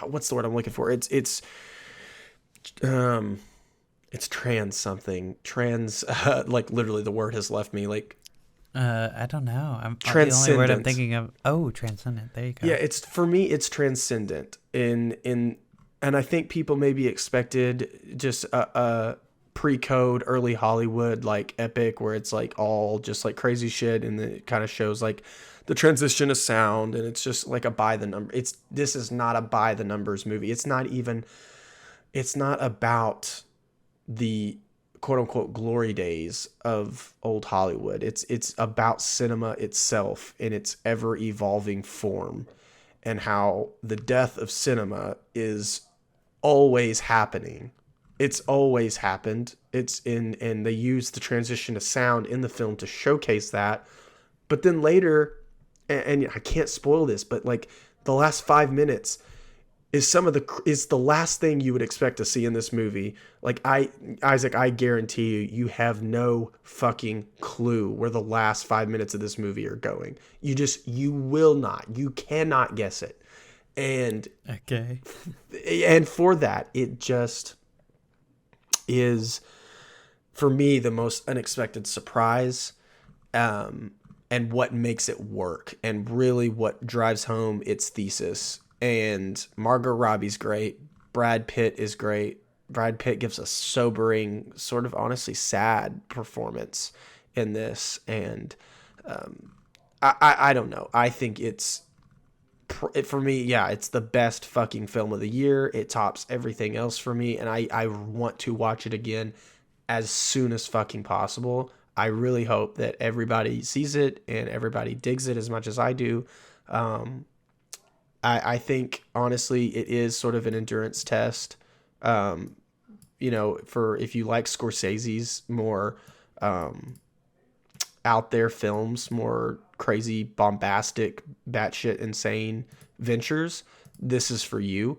what's the word I'm looking for? It's trans something. Trans like literally the word has left me. Like I don't know. The only word I'm thinking of. Oh, transcendent. There you go. Yeah, it's for me. It's transcendent and I think people maybe expected just a pre-code early Hollywood like epic where it's like all just like crazy shit, and it kind of shows like the transition of sound, and it's just like a by the number. This is not a by the numbers movie. It's not about the quote unquote glory days of old Hollywood. It's about cinema itself in its ever evolving form, and how the death of cinema is always happening. It's always happened. And they use the transition to sound in the film to showcase that. But then later, and I can't spoil this, but like the last 5 minutes is the last thing you would expect to see in this movie. Like Isaac, I guarantee you have no fucking clue where the last 5 minutes of this movie are going. You will not. You cannot guess it. And okay. And for that, it just is, for me, the most unexpected surprise, and what makes it work, and really what drives home its thesis. And Margot Robbie's great. Brad Pitt is great. Brad Pitt gives a sobering, sort of honestly sad performance in this. And I don't know. I think it's, for me, yeah, it's the best fucking film of the year. It tops everything else for me. And I want to watch it again as soon as fucking possible. I really hope that everybody sees it and everybody digs it as much as I do. I think, honestly, it is sort of an endurance test. You know, for if you like Scorsese's more out there films, more crazy, bombastic, batshit insane ventures, this is for you.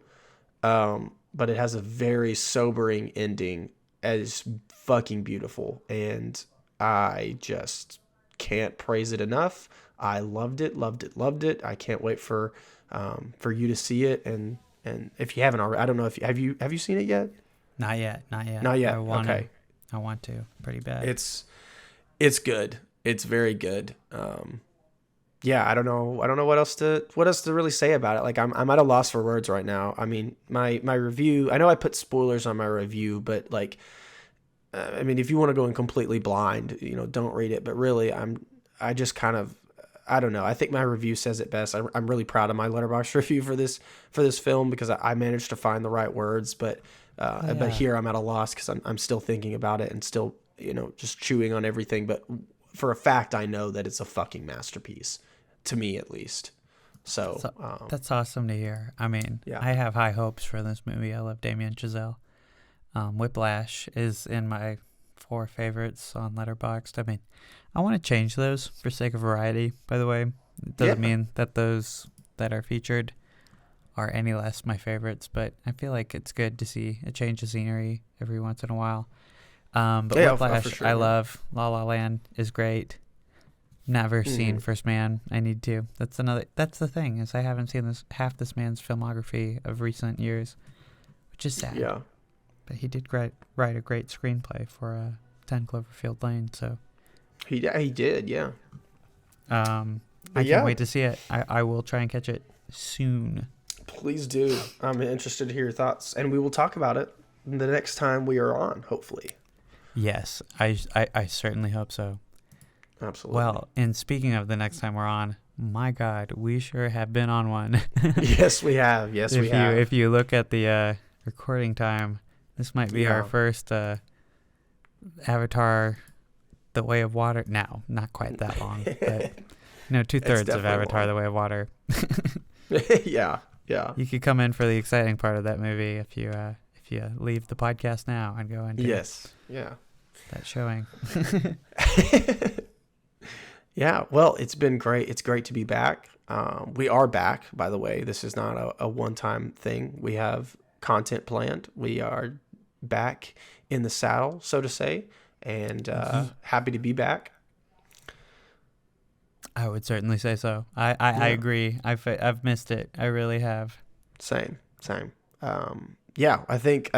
But it has a very sobering ending, as fucking beautiful, and I just can't praise it enough. I loved it. I can't wait for you to see it, and if you haven't already, I don't know if you have you seen it yet? Not yet. I want to pretty bad. It's good. It's very good. Yeah, I don't know what else to really say about it. Like, I'm at a loss for words right now. I mean, my review, I know I put spoilers on my review, but like, I mean, if you want to go in completely blind, you know, don't read it. But really, I just kind of, I don't know. I think my review says it best. I'm really proud of my Letterboxd review for this film, because I managed to find the right words. But but here I'm at a loss because I'm still thinking about it and still, you know, just chewing on everything. But for a fact, I know that it's a fucking masterpiece, to me at least. So that's awesome to hear. I mean, yeah. I have high hopes for this movie. I love Damien Chazelle. Whiplash is in my 4 favorites on Letterboxd. I mean, I want to change those for sake of variety, by the way. It doesn't mean that those that are featured are any less my favorites, but I feel like it's good to see a change of scenery every once in a while. But Whiplash, for sure, I love. La La Land is great. Never seen First Man. I need to. That's the thing, is I haven't seen half this man's filmography of recent years, which is sad. Yeah. But he did write a great screenplay for 10 Cloverfield Lane, so. He did, yeah. I can't wait to see it. I will try and catch it soon. Please do. I'm interested to hear your thoughts, and we will talk about it the next time we are on, hopefully. Yes, I certainly hope so. Absolutely. Well, and speaking of the next time we're on, my God, we sure have been on one. Yes, we have. Yes, we have. If you look at the recording time, this might be our first Avatar: The Way of Water. No, not quite that long, but 2/3 of Avatar: The Way of Water. Yeah. You could come in for the exciting part of that movie if you leave the podcast now and go into that showing. Yeah, well, it's been great. It's great to be back. We are back, by the way. This is not a one-time thing. We have content planned. We are back in the saddle, so to say, and happy to be back. I would certainly say so. I agree. I've missed it. I really have. Same. Yeah, I think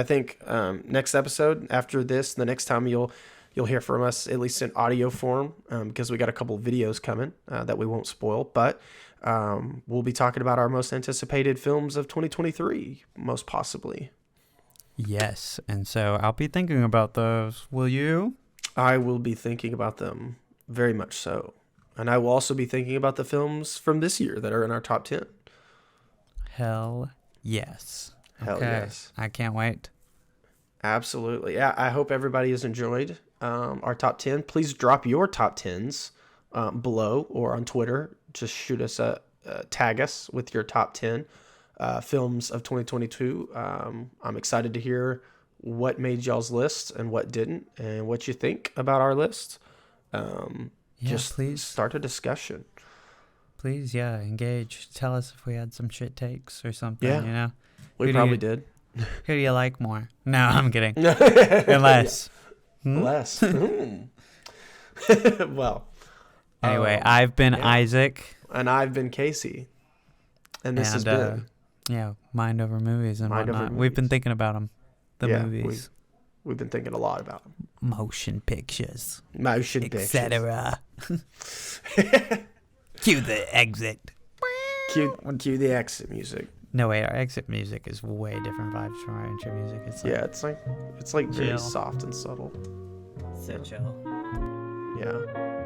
next episode after this, the next time you'll hear from us, at least in audio form, because we got a couple of videos coming that we won't spoil. But we'll be talking about our most anticipated films of 2023, most possibly. Yes, and so I'll be thinking about those. Will you? I will be thinking about them very much so. And I will also be thinking about the films from this year that are in our top 10. Hell yes. Hell yes. I can't wait. Absolutely. Yeah, I hope everybody has enjoyed our top 10. Please drop your top 10s below or on Twitter. Just shoot us tag us with your top 10 films of 2022. I'm excited to hear what made y'all's list and what didn't, and what you think about our list. Just please start a discussion. Please, engage. Tell us if we had some shit takes or something, We probably did. Who do you like more? No, I'm kidding. Unless. Less. Well. Anyway, I've been Isaac. And I've been Casey. And this has been Yeah, mind over movies and whatnot. We've been thinking about them. The movies. We've been thinking a lot about them. Motion pictures. Etc. Cue the exit. Cue the exit music. No, wait, our exit music is way different vibes from our intro music. It's like very soft and subtle. So chill. Yeah.